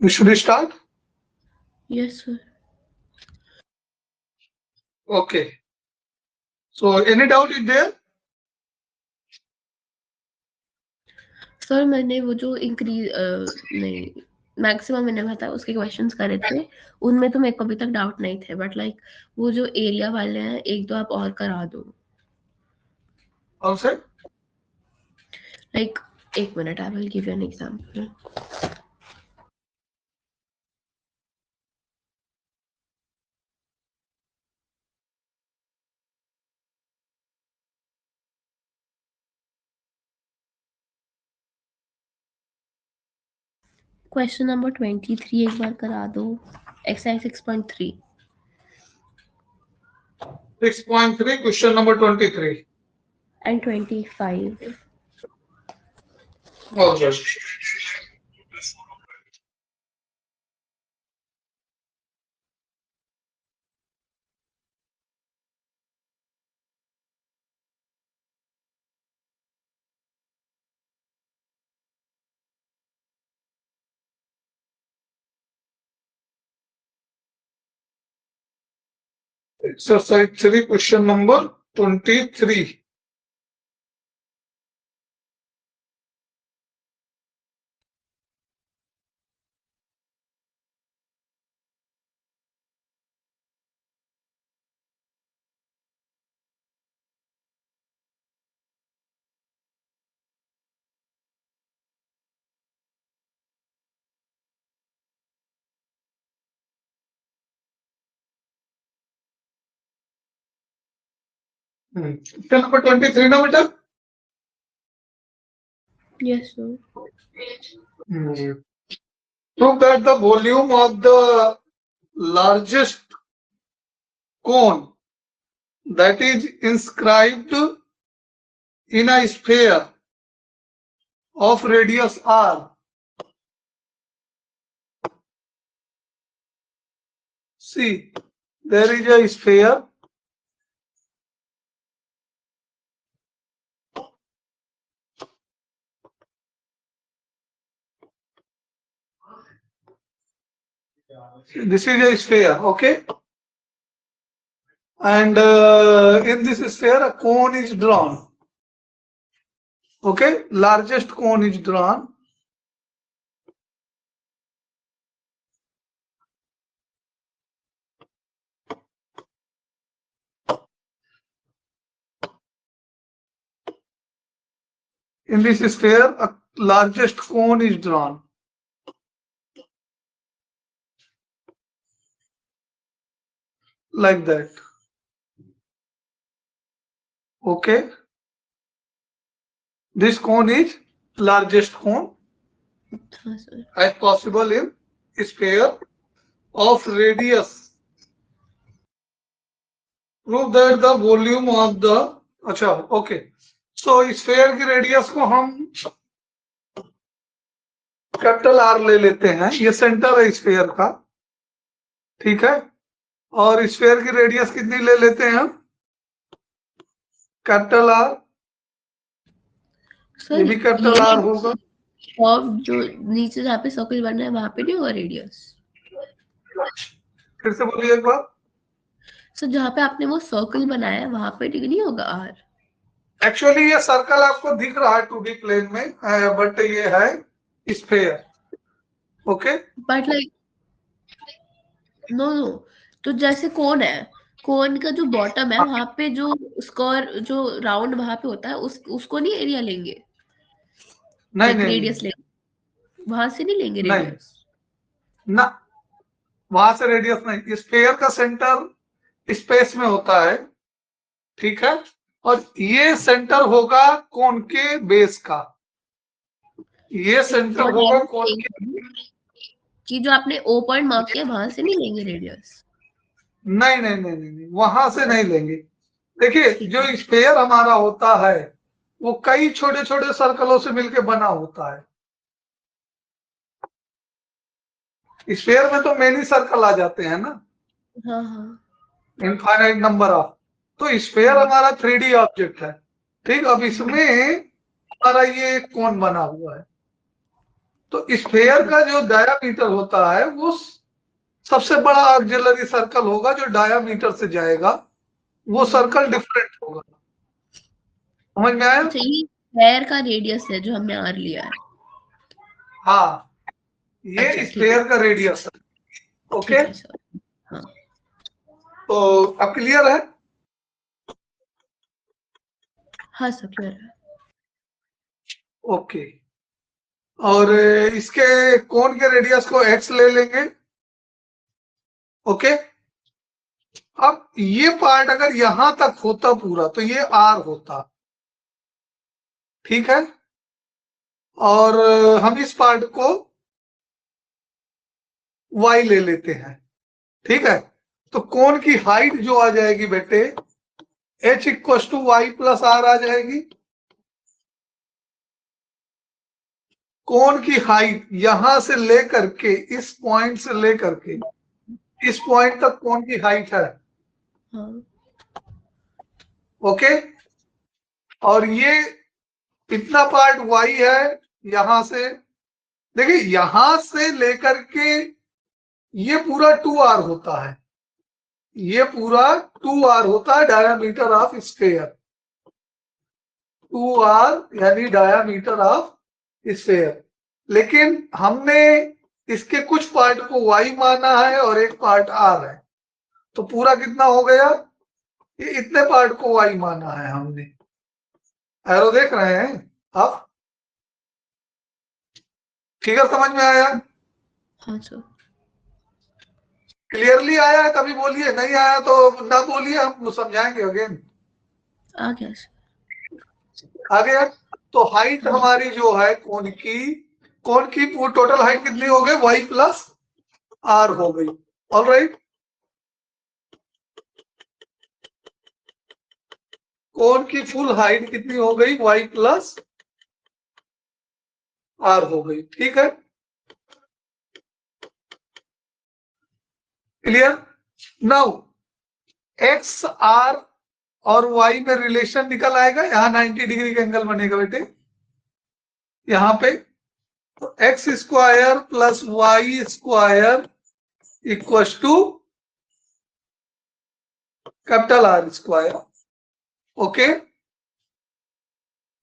Should we start? Yes, sir. Okay. So any doubt is there? Sir मैंने वो जो increase नहीं maximum मैंने बताया उसके क्वेश्चंस करे थे, उनमें तो मेरे को अभी तक डाउट नहीं थे, बट लाइक वो जो एरिया वाले हैं एक दो आप और करा दो। कौन से? लाइक एक minute, I will give you an example. Question number 23 एक बार करा दो, exercise 6.3 6.3 question number 23 and 25। Okay. Exercise 3 question number 23. Question number 23 ना बेटा? Yes sir. Prove that the volume of the largest cone that is inscribed in a sphere of radius r. See, there is a sphere. This is a sphere, okay? And in this sphere, a cone is drawn. Okay, largest cone is drawn. In this sphere, a largest cone is drawn. Like that. Okay. This cone is largest cone हाँ sir. as possible in sphere of radius. Prove that the volume of the. अच्छा, okay. So sphere की radius को हम capital R ले लेते हैं, ये centre है स्फीयर का, ठीक है। और स्फीयर की रेडियस कितनी ले लेते हैं हम? Capital R. ये भी कैपिटल आर होगा। और जो नीचे जहाँ पे सर्कल बना है वहां पे नहीं होगा रेडियस? फिर से बोलिए एक बार। सर जहाँ पे आपने वो सर्कल बनाया है वहां पे नहीं होगा आर? एक्चुअली ये सर्कल आपको दिख रहा है 2D प्लेन में, बट ये है sphere. Okay, but like no no, तो जैसे कोन है, कोन का जो बॉटम है वहां पे जो स्क्वायर जो राउंड वहां पे होता है उसको नहीं एरिया लेंगे? नहीं नहीं रेडियस लेंगे, वहां से नहीं लेंगे नहीं रेडियस ना, वहां से रेडियस नहीं। स्फीयर का सेंटर स्पेस में होता है, ठीक है। और ये सेंटर होगा कोन के बेस का, ये सेंटर होगा कोन के। कि जो आपने ओ पॉइंट मार्क किया वहां से नहीं लेंगे रेडियस? नहीं नहीं नहीं नहीं, नहीं वहां से नहीं लेंगे। देखिए जो स्फीयर हमारा होता है वो कई छोटे छोटे सर्कलों से मिलकर बना होता है। स्फीयर में तो मेनी सर्कल आ जाते हैं ना, हाँ हाँ। Infinite number of. तो स्फीयर हमारा 3D ऑब्जेक्ट है, ठीक। अब इसमें हमारा ये कोन बना हुआ है, तो स्फेयर का जो डायामीटर होता है वो सबसे बड़ा ऑक्सिलरी सर्कल होगा जो डायामीटर से जाएगा, वो सर्कल डिफरेंट होगा। समझ में आया? अच्छा, ये स्फेयर का रेडियस है जो हमने आर लिया है। हाँ, ये अच्छा, ठीक है। स्फेयर का रेडियस है। ठीक ओके, है सर। हाँ तो अब क्लियर है? हाँ सर, क्लियर है। ओके, और इसके कोण के रेडियस को x ले लेंगे। ओके, अब ये पार्ट अगर यहां तक होता पूरा तो ये r होता, ठीक है, और हम इस पार्ट को y ले लेते हैं, ठीक है। तो कोण की हाइट जो आ जाएगी बेटे h equal to y plus r आ जाएगी। कोण की हाइट यहां से लेकर के इस पॉइंट से लेकर के इस पॉइंट तक कोण की हाइट है। हाँ ओके, और ये इतना पार्ट y है यहां से, देखिए यहां से लेकर के ये पूरा 2r होता है, ये पूरा 2r होता है डायामीटर ऑफ स्फेयर, 2r यानी डायामीटर ऑफ स्फेयर। लेकिन हमने इसके कुछ पार्ट को y माना है और एक पार्ट r है, तो पूरा कितना हो गया, ये इतने पार्ट को y माना है हमने। एरो देख रहे हैं आप? फिगर समझ में आया? हाँ सर। क्लियरली आया है? तभी बोलिए, नहीं आया तो ना बोलिए, हम समझाएंगे अगेन। आ गया सर। आ गया? तो हाइट हाँ। हमारी जो है कोण की टोटल हाइट कितनी हो गई, y प्लस आर हो गई। ऑल राइट, कोण की फुल हाइट कितनी हो गई, y प्लस आर हो गई, ठीक है। क्लियर? नाउ एक्स आर और y में रिलेशन निकल आएगा, यहां 90 डिग्री का एंगल बनेगा बेटे यहां पे। तो x square plus y square equal to capital r square. Okay,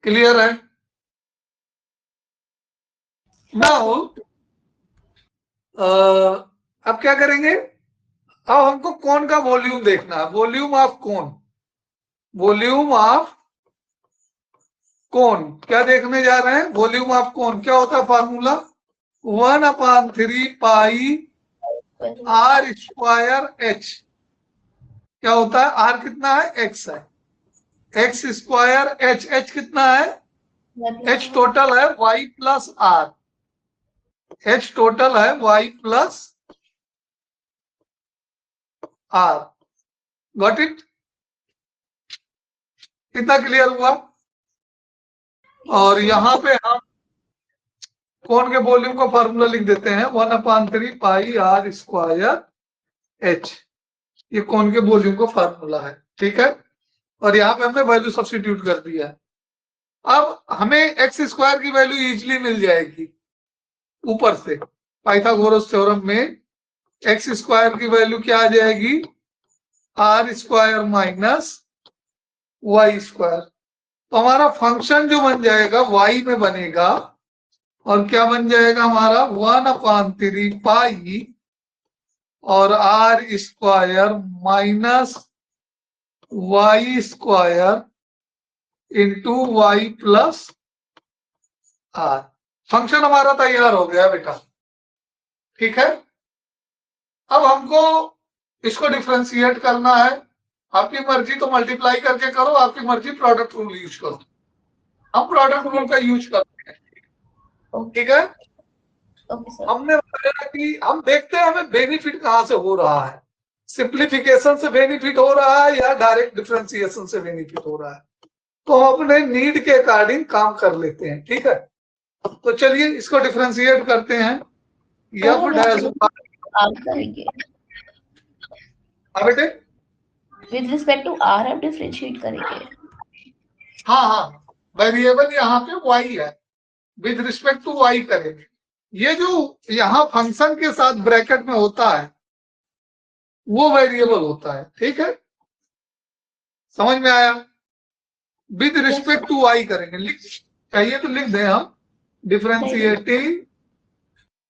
clear है? नाउ अब क्या करेंगे, अब हमको कोण का वॉल्यूम देखना है, वॉल्यूम ऑफ कोण, वॉल्यूम ऑफ कोण क्या देखने जा रहे हैं, वॉल्यूम ऑफ कोण क्या होता है formula, 1/3 pi r square h. क्या होता है, आर कितना है, एक्स है, एक्स स्क्वायर एच, एच कितना है, एच टोटल है y plus r, h total है y plus r. Got it? कितना क्लियर हुआ? और यहां पे हम कोण के वॉल्यूम का फॉर्मूला लिख देते हैं, 1/3 पाई आर स्क्वायर एच, ये कोण के वॉल्यूम का फॉर्मूला है, ठीक है। और यहाँ पे हमने वैल्यू सब्स्टिट्यूट कर दिया है। अब हमें एक्स स्क्वायर की वैल्यू इजीली मिल जाएगी ऊपर से, पाइथागोरस थ्योरम में एक्स स्क्वायर की वैल्यू क्या आ जाएगी, r square minus y square. तो हमारा फंक्शन जो बन जाएगा वाई में बनेगा, और क्या बन जाएगा हमारा, 1/3 पाई और r square minus y square into y plus r. Function हमारा तैयार हो गया बेटा, ठीक है। अब हमको इसको डिफ्रेंशिएट करना है, आपकी मर्जी तो मल्टीप्लाई करके करो, आपकी मर्जी प्रोडक्ट रूल यूज करो, हम प्रोडक्ट रूल का यूज करते हैं, ठीक है। Okay sir. हमने बताया कि हम देखते हैं हमें बेनिफिट कहां से हो रहा है, सिंप्लीफिकेशन से बेनिफिट हो रहा है या डायरेक्ट डिफरेंशिएशन से बेनिफिट हो रहा है, तो हम अपने नीड के अकॉर्डिंग काम कर लेते हैं, ठीक है। तो चलिए इसको डिफरेंशिएट करते हैं, एफ डैश आप करेंगे बेटे, विद रिस्पेक्ट टू आर आप डिफरेंशिएट करेंगे। हाँ हाँ, वेरिएबल यहाँ पे वाई है, विद रिस्पेक्ट टू वाई करेंगे, ये जो यहाँ फंक्शन के साथ ब्रैकेट में होता है वो वेरिएबल होता है, ठीक है, समझ में आया? विद रिस्पेक्ट टू वाई करेंगे, लिख चाहिए तो लिख दें हम,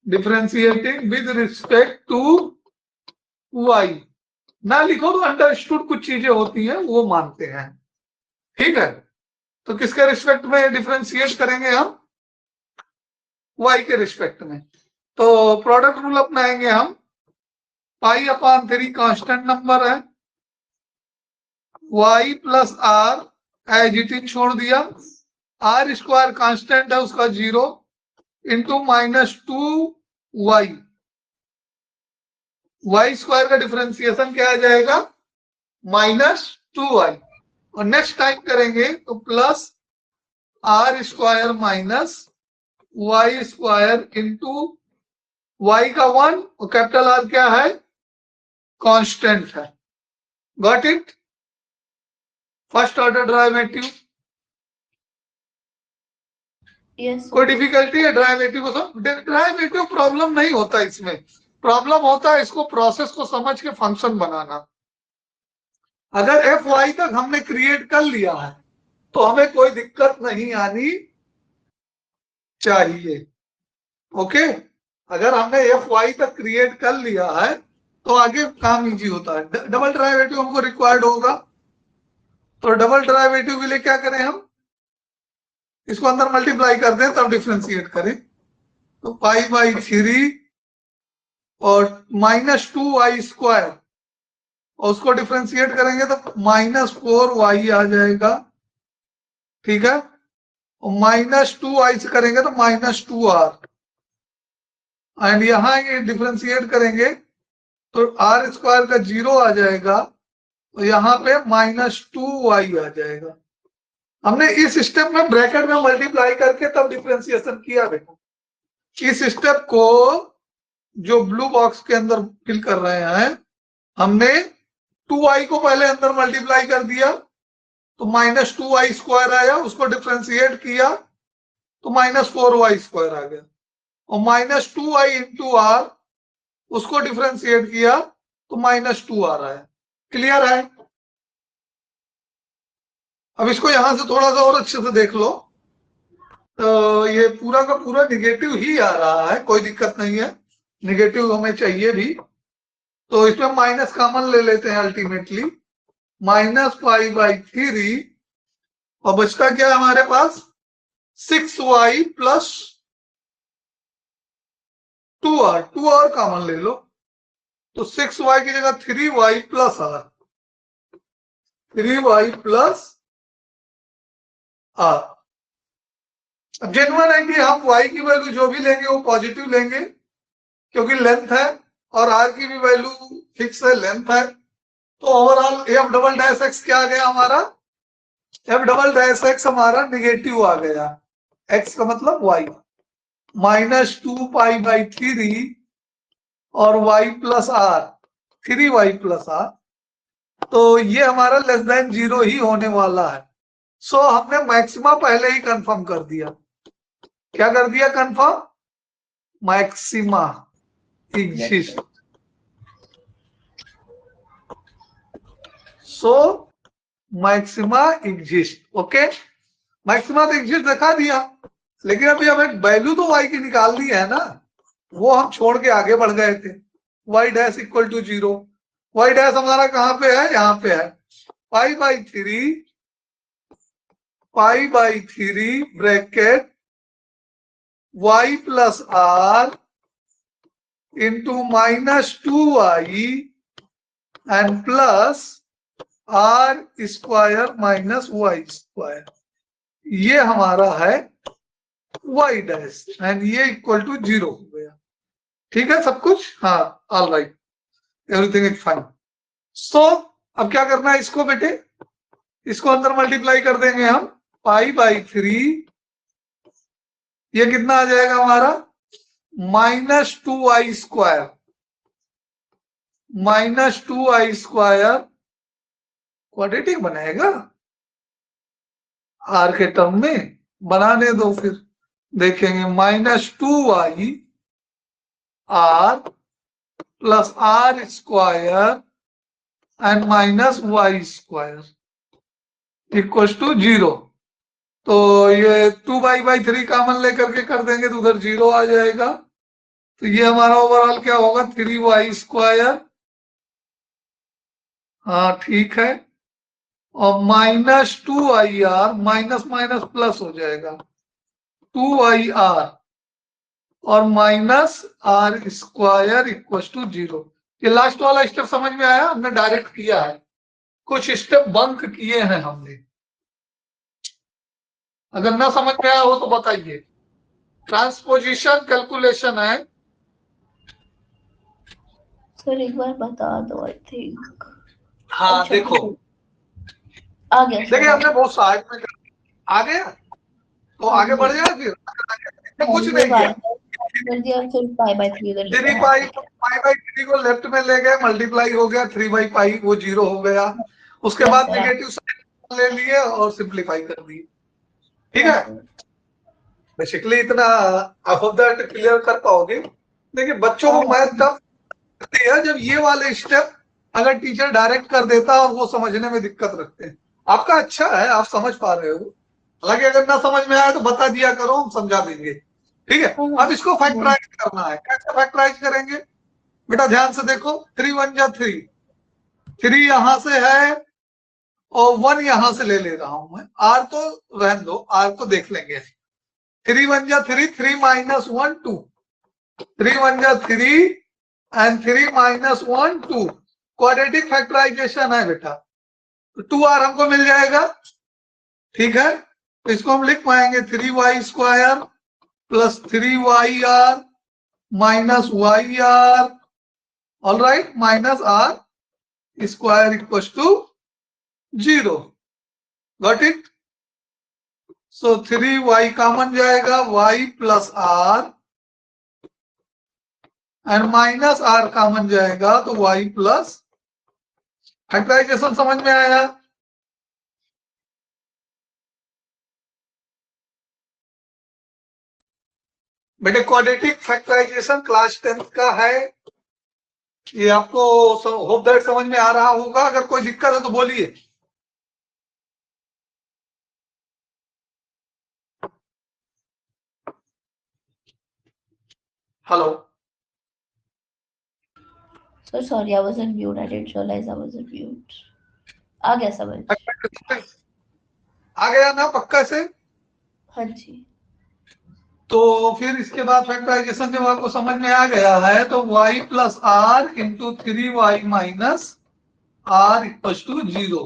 differentiating with respect to y. ना लिखो तो अंडरस्टूड कुछ चीजें होती हैं वो मानते हैं, ठीक है। तो किसके रिस्पेक्ट में डिफरेंशिएट करेंगे हम? वाई के रिस्पेक्ट में। तो प्रोडक्ट रूल अपनाएंगे हम, पाई अपॉन 3 कांस्टेंट नंबर है, y plus r as it is छोड़ दिया, आर स्क्वायर कांस्टेंट है उसका 0 इंटू -2y, y स्क्वायर का डिफरेंशिएशन क्या आ जाएगा? -2y। और नेक्स्ट टाइम करेंगे तो plus r square minus y square into y का 1 और कैपिटल आर क्या है? कांस्टेंट है। Got it? First order derivative. Yes कोई डिफिकल्टी है डेरिवेटिव को? डेरिवेटिव प्रॉब्लम नहीं होता, इसमें प्रॉब्लम होता है इसको प्रोसेस को समझ के फंक्शन बनाना। अगर एफ वाई तक हमने क्रिएट कर लिया है तो हमें कोई दिक्कत नहीं आनी चाहिए, ओके। अगर हमने एफ वाई तक क्रिएट कर लिया है तो आगे काम इजी होता है। डबल डेरिवेटिव हमको रिक्वायर्ड होगा, तो डबल डेरिवेटिव के लिए क्या करें हम? इसको अंदर मल्टीप्लाई कर दें तब डिफरेंशिएट करें। तो पाई बाई 3 और -2y स्क्वायर, और उसको डिफरेंशिएट करेंगे तो -4y आ जाएगा, ठीक है। और -2y से करेंगे तो -2r, एंड यहां ये डिफरेंशिएट करेंगे तो r स्क्वायर का 0 आ जाएगा, तो यहाँ पे -2y आ जाएगा। हमने इस स्टेप में ब्रैकेट में मल्टीप्लाई करके तब डिफरेंशिएशन किया बेटा। इस स्टेप को जो ब्लू बॉक्स के अंदर फिल कर रहे हैं, हमने 2y को पहले अंदर मल्टीप्लाई कर दिया तो -2y स्क्वायर आया, उसको डिफरेंशिएट किया तो -4y स्क्वायर आ गया, और -2y इंटू आर उसको डिफरेंशिएट किया तो -2r आया। क्लियर है? अब इसको यहां से थोड़ा सा और अच्छे से देख लो, तो ये पूरा का पूरा निगेटिव ही आ रहा है, कोई दिक्कत नहीं है, निगेटिव हमें चाहिए भी, तो इसमें माइनस कॉमन ले लेते हैं अल्टीमेटली, -5/3, और बचता क्या है हमारे पास? 6y प्लस 2r कॉमन ले लो, तो 6y की जगह 3y plus r, 3y plus r। अब जेन्युइन है कि हम y की वैल्यू जो भी लेंगे वो पॉजिटिव लेंगे क्योंकि लेंथ है, और r की भी वैल्यू फिक्स है, लेंथ है। तो overall F double dash x क्या आ गया हमारा? एफ डबल डैश एक्स हमारा निगेटिव आ गया, x का मतलब y, -2π/3 और y plus r, 3y plus r, तो ये हमारा लेस देन 0 ही होने वाला है। सो हमने मैक्सिमा पहले ही कंफर्म कर दिया। क्या कर दिया confirm? Maxima exist. So maxima exist, okay. Maxima तो एग्जिस्ट दिखा दिया, लेकिन अभी हमें वैल्यू तो y की निकालनी है ना, वो हम छोड़ के आगे बढ़ गए थे। y dash equal to 0, y dash हमारा कहां पे है? यहाँ पे है, π/3 bracket y plus r into -2y and plus r square minus y square, ये हमारा है y डैश, एंड ये इक्वल टू 0 हो गया। ठीक है सब कुछ? हाँ, all right, everything is fine. So अब क्या करना है इसको बेटे? इसको अंदर मल्टीप्लाई कर देंगे हम, π/3, ये कितना आ जाएगा हमारा? -2y square, -2y square quadratic बनेगा आर के टर्म में, बनाने दो फिर देखेंगे। -2y r plus r square and minus y square equal to 0। तो ये 2y/3 कॉमन लेकर के कर देंगे तो उधर 0 आ जाएगा। तो ये हमारा ओवरऑल क्या होगा 3y²। हाँ ठीक है। और -2ir, माइनस माइनस प्लस हो जाएगा 2ir और माइनस r² इक्वल टू 0। ये लास्ट वाला स्टेप समझ में आया? हमने डायरेक्ट किया है, कुछ स्टेप बंक किए हैं हमने। अगर ना समझ में आया हो तो बताइए। ट्रांसपोजिशन कैलकुलेशन है। सर एक बार बता दो, आई थिंक। हाँ अच्छा, देखो, आ गया सर, देखिए हमने बहुत साइड में आ गया तो हाँ आगे जी। बढ़ जाए फिर। हाँ कुछ जी, नहीं किया। कर दिया, फिर π/3 उधर लिखा 3 को लेफ्ट में ले गए, मल्टीप्लाई हो गया 3/π, वो 0 हो गया। उसके Yes, बाद sir. नेगेटिव साइन ले लिए और सिंप्लीफाई कर दिए। ठीक Yes, है, sir. बेसिकली इतना आप ऑफ दैट क्लियर कर पाओगे। देखिए बच्चों को मैथ तब करती है जब ये वाले स्टेप अगर टीचर डायरेक्ट कर देता है और वो समझने में दिक्कत रखते हैं। आपका अच्छा है, आप समझ पा रहे हो। हालांकि अगर ना समझ में आए तो बता दिया करो, हम समझा देंगे। ठीक है, अब इसको फैक्टराइज करना है। कैसे फैक्टराइज करेंगे बेटा, ध्यान से देखो। 3 1 जा 3, 3 यहां से है और 1 यहां से ले रहा हूं मैं। आर तो रहने दो, आर को देख लेंगे। 3 1 जा 3, 3 - 1 2, 3 1 जा 3 एंड 3 - 1 2। क्वाड्रेटिक फैक्टराइजेशन है बेटा, तो 2r हमको मिल जाएगा। ठीक है, तो इसको हम लिख पाएंगे 3y² plus 3yr minus yr, all right, minus r² equal to 0। Got it? So 3y common जाएगा, y plus r and minus r common जाएगा तो y प्लस। फैक्टराइजेशन समझ में आया? बेटे क्वाड्रेटिक फैक्टराइजेशन क्लास 10th का है। ये आपको होप दैट समझ में आ रहा होगा। अगर कोई दिक्कत है तो बोलिए। Hello Sir, sorry, I was on mute. I didn't realize I was on mute. आ गया समझ। आ गया ना पक्का से? हाँ जी। तो फिर इसके बाद फैक्टराइजेशन जब आपको समझ में आ गया है तो y plus r into 3y minus r equal to 0।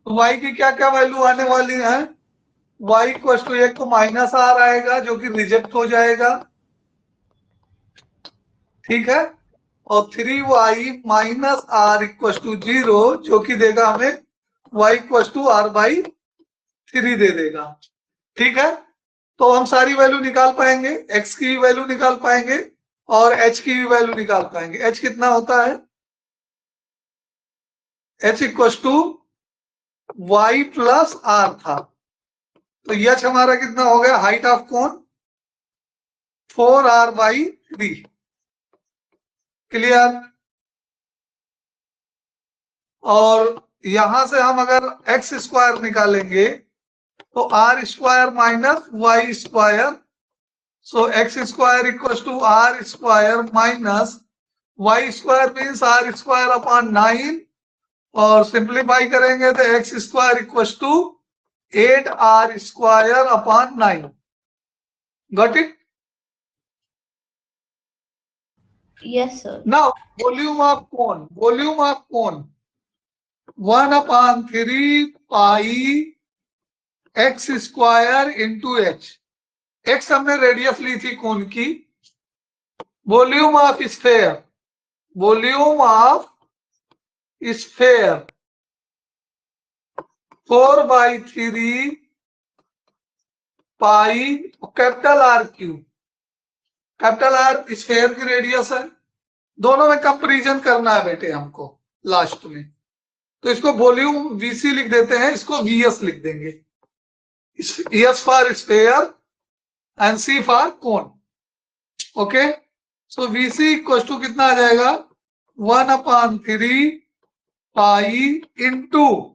तो y की क्या क्या वैल्यू आने वाली है? y इक्वल टू 1 तो माइनस r आएगा जो कि रिजेक्ट हो जाएगा। ठीक है, और 3y minus r equal to 0 जो कि देगा हमें y इक्वल टू r/3 दे देगा। ठीक है, तो हम सारी वैल्यू निकाल पाएंगे, x की वैल्यू निकाल पाएंगे और h की वैल्यू निकाल पाएंगे। h कितना होता है? h equal to y plus r था, तो h हमारा कितना हो गया? Height of cone 4r/3। Clear? और यहां से हम अगर x² निकालेंगे तो r² minus y²। So x² equal to r² minus y² means r² upon 9 और सिंप्लीफाई करेंगे तो x² equal to 8r² upon 9। Got it? Yes, sir. Now volume of cone, volume of cone 1/3 pi x² into h। x हमने radius ली थी कोन की। Volume of sphere, volume of sphere 4/3 pi capital R³ capital R sphere की radius है। दोनों में comparison करना है बेटे हमको लास्ट में, तो इसको वॉल्यूम VC लिख देते हैं, इसको VS लिख देंगे। S for sphere and C for cone. Okay, so VC equal to कितना आ जाएगा 1/3 पाई इंटू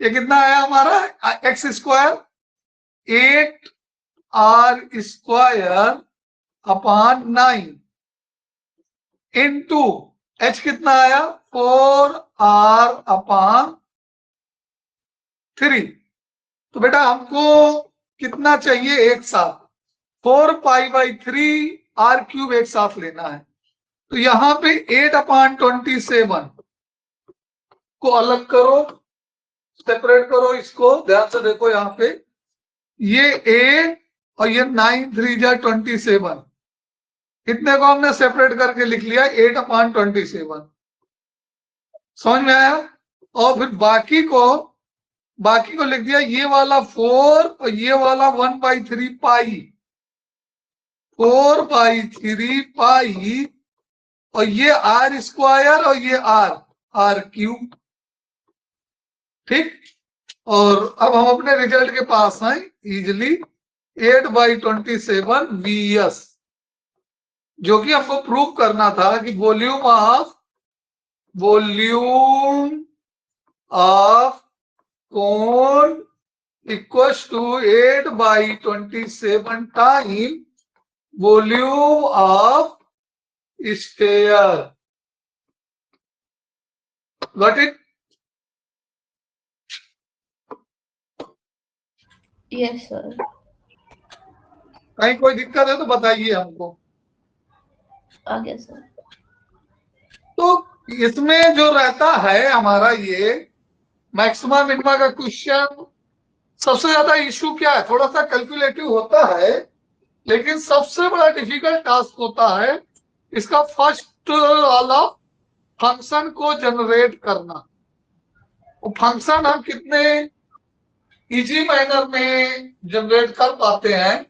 ये कितना आया हमारा x square 8r² / 9 into h कितना आया 4r/3। तो बेटा हमको कितना चाहिए एक साथ 4π/3r³ एक साथ लेना है। तो यहां पे 8/27 को अलग करो, सेपरेट करो, इसको ध्यान से देखो यहाँ पे ये 8 और ये 9 3 जा 27 इतने को हमने सेपरेट करके लिख लिया 8/27। समझ में आया? और फिर बाकी को लिख दिया ये वाला 4 और ये वाला 1/3 पाई 4/3 पाई और ये r² और ये r³ ठीक। और अब हम अपने रिजल्ट के पास हैं इजिली 8/27 VS जो कि हमको प्रूव करना था कि volume of cone equals to 8/27 time volume of sphere. Got it? Yes sir. कहीं कोई दिक्कत है तो बताइए हमको। आ गया सर। तो इसमें जो रहता है हमारा ये मैक्सिमम मिनिमा का क्वेश्चन सबसे ज्यादा इश्यू क्या है, थोड़ा सा कैलकुलेटिव होता है लेकिन सबसे बड़ा डिफिकल्ट टास्क होता है इसका फर्स्ट वाला फंक्शन को जनरेट करना। वो फंक्शन हम कितने इजी मैनर में जनरेट कर पाते हैं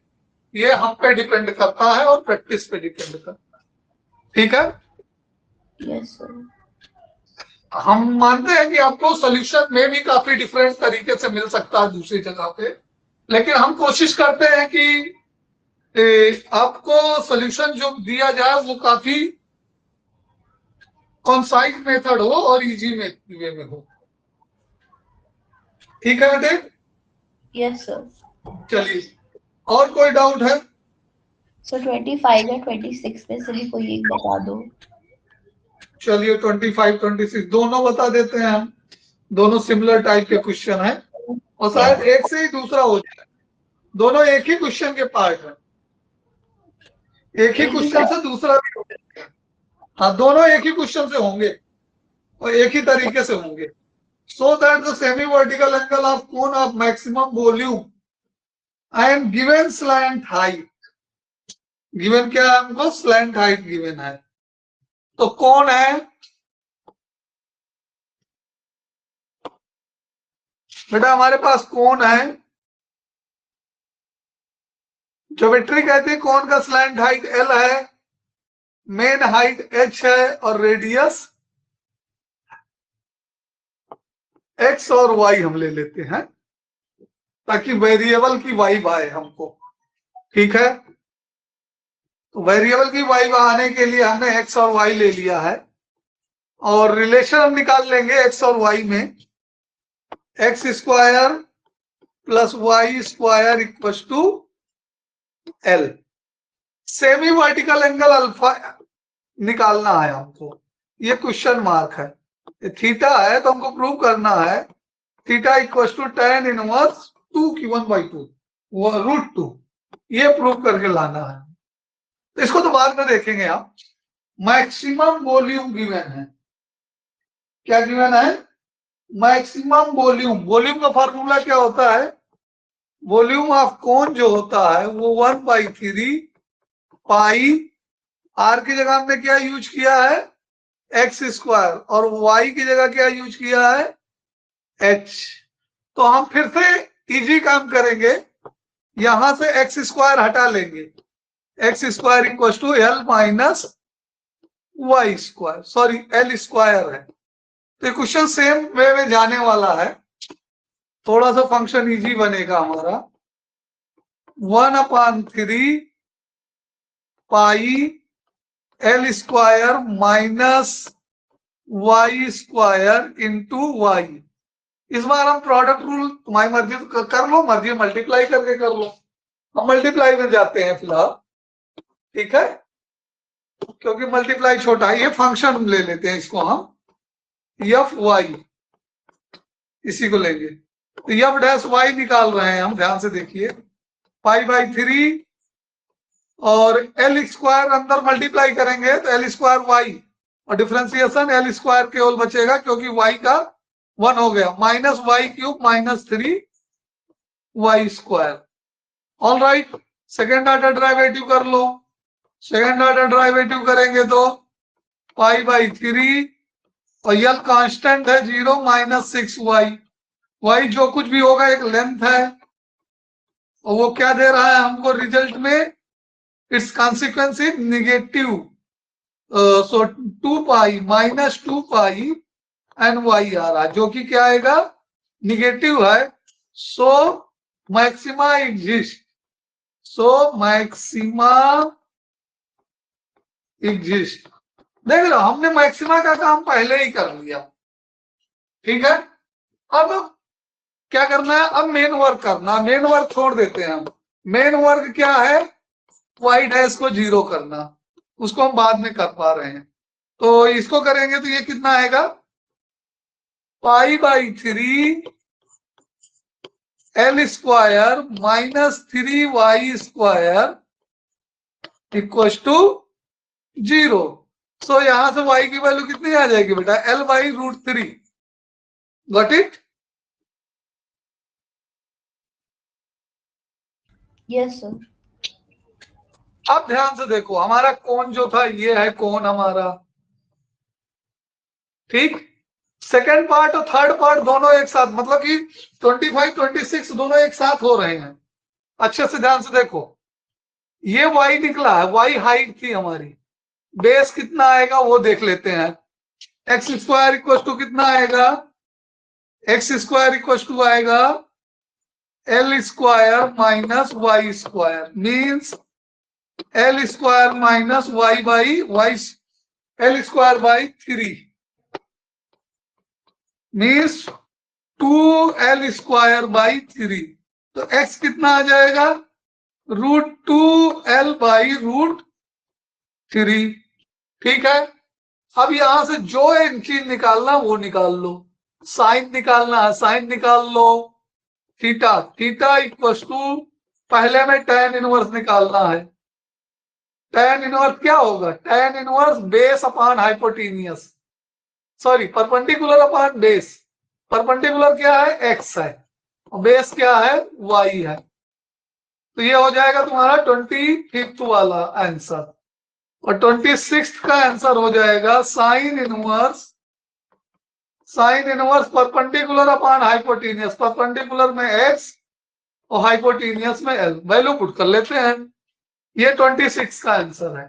ये हम पे डिपेंड करता है और प्रैक्टिस पे डिपेंड करता है। ठीक है? Yes sir. हम मानते हैं कि आपको सॉल्यूशन में भी काफी डिफरेंट तरीके से मिल सकता है दूसरी जगह पे, लेकिन हम कोशिश करते हैं कि आपको सॉल्यूशन जो दिया जाए वो काफी कॉन्साइज मेथड हो और इजी वे में हो। ठीक है बेटे? Yes sir. चलिए, और कोई डाउट है? सर 25 या 26 में से भी कोई एक बता दो। चलिए 25 26 दोनों बता देते हैं हम। दोनों सिमिलर टाइप के क्वेश्चन है और शायद एक से ही दूसरा हो जाए। दोनों एक ही क्वेश्चन के पार्ट है, एक ही क्वेश्चन से दूसरा भी हो जाएगा। हाँ, दोनों एक ही क्वेश्चन से होंगे और एक ही तरीके से होंगे। सो that the semi vertical angle of cone of maximum volume and given slant height. Given क्या है हमको? स्लैंट हाइट गिवन है। तो कौन है बेटा? हमारे पास कौन है, ज्योमेट्री कहते हैं कौन का स्लैंट हाइट L है, मेन हाइट H है और रेडियस X और Y हम ले लेते हैं ताकि वेरिएबल की वाइब आए हमको। ठीक है? तो वेरिएबल की वाइब आने के लिए हमने X और Y ले लिया है और रिलेशन हम निकाल लेंगे X और Y में। x² plus y² equals to L। Semi vertical angle alpha निकालना है हमको, ये क्वेश्चन मार्क है। ये थीटा है तो हमको प्रूव करना है theta equals to tan inverse 2q1/2 √2, ये प्रूव करके लाना है। तो इसको तो बाद में देखेंगे आप। मैक्सिमम वॉल्यूम गिवन है। क्या गिवन है? Maximum volume. वॉल्यूम का फार्मूला क्या होता है? वॉल्यूम ऑफ कोन जो होता है वो 1/3 पाई, आर की जगह हमने क्या यूज किया है? x² और y की जगह क्या यूज किया है? h। तो हम फिर से इजी काम करेंगे, यहां से x² हटा लेंगे। x² equal to L minus y², sorry L² है। तो क्वेश्चन सेम वे में जाने वाला है, थोड़ा सा फंक्शन इजी बनेगा हमारा। 1/3 pi l square minus y square into y. इस बार हम प्रोडक्ट रूल तुम्हारी मर्जी कर लो, मर्जी मल्टीप्लाई करके कर लो। हम मल्टीप्लाई में जाते हैं फिलहाल, ठीक है, क्योंकि मल्टीप्लाई छोटा है। ये फंक्शन ले लेते हैं इसको हम, एफ वाई, इसी को लेंगे। तो एफ डैश वाई निकाल रहे हैं हम, ध्यान से देखिए, पाई बाई 3 और एल स्क्वायर अंदर मल्टीप्लाई करेंगे तो एल स्क्वायर वाई, और डिफरेंशिएशन एल स्क्वायर केवल बचेगा क्योंकि वाई का 1 हो गया, minus y cube minus 3 y square. All right, second order derivative कर लो। सेकेंड ऑर्डर डेरिवेटिव करेंगे तो पाई बाई 3 और यल कांस्टेंट है 0 माइनस 6 वाई। वाई जो कुछ भी होगा एक लेंथ है, और वो क्या दे रहा है हमको रिजल्ट में, it's consequence is negative, so 2 pi minus 2 pi n y आ रहा है, जो कि क्या आएगा, निगेटिव है। So maxima exist, so maxima exist. देख लो, हमने मैक्सिमा का काम पहले ही कर लिया, ठीक है। अब क्या करना है, अब मेन वर्क करना। मेन वर्क छोड़ देते हैं हम। मेन वर्क क्या है, वाई डैश को 0 करना, उसको हम बाद में कर पा रहे हैं। तो इसको करेंगे तो ये कितना आएगा, pi by 3 l square minus 3 y square equal to 0। So यहां से y की वैल्यू कितनी आ जाएगी बेटा, l by root 3। Got it? Yes sir. अब ध्यान से देखो, हमारा कोण जो था ये है कोण हमारा, ठीक। सेकेंड पार्ट और थर्ड पार्ट दोनों एक साथ, मतलब कि 25 26 दोनों एक साथ हो रहे हैं। अच्छे से ध्यान से देखो, ये y निकला है, y हाइट थी हमारी, बेस कितना आएगा वो देख लेते हैं। एक्स स्क्वायर इक्वल टू कितना आएगा, एक्स स्क्वायर इक्वल टू आएगा l square minus y square, means l square minus y by y, l square by 3 means 2l square by 3। तो x कितना आ जाएगा, √2l बाई √3, ठीक है। अब यहां से जो एक चीज निकालना वो निकाल लो। साइन निकालना है, साइन निकाल लो। थीटा, थीटा इक्वल टू, पहले में tan इनवर्स निकालना है। tan इनवर्स क्या होगा, tan inverse base upon hypotenuse, sorry perpendicular upon base. Perpendicular क्या है, x है, और बेस क्या है, y है। तो ये हो जाएगा तुम्हारा 25th वाला आंसर। और 26th का आंसर हो जाएगा sine inverse, sine inverse perpendicular upon hypotenuse, perpendicular में x और हाइपोटेनियस में l। वैल्यू पुट कर लेते हैं, ये 26 का आंसर है।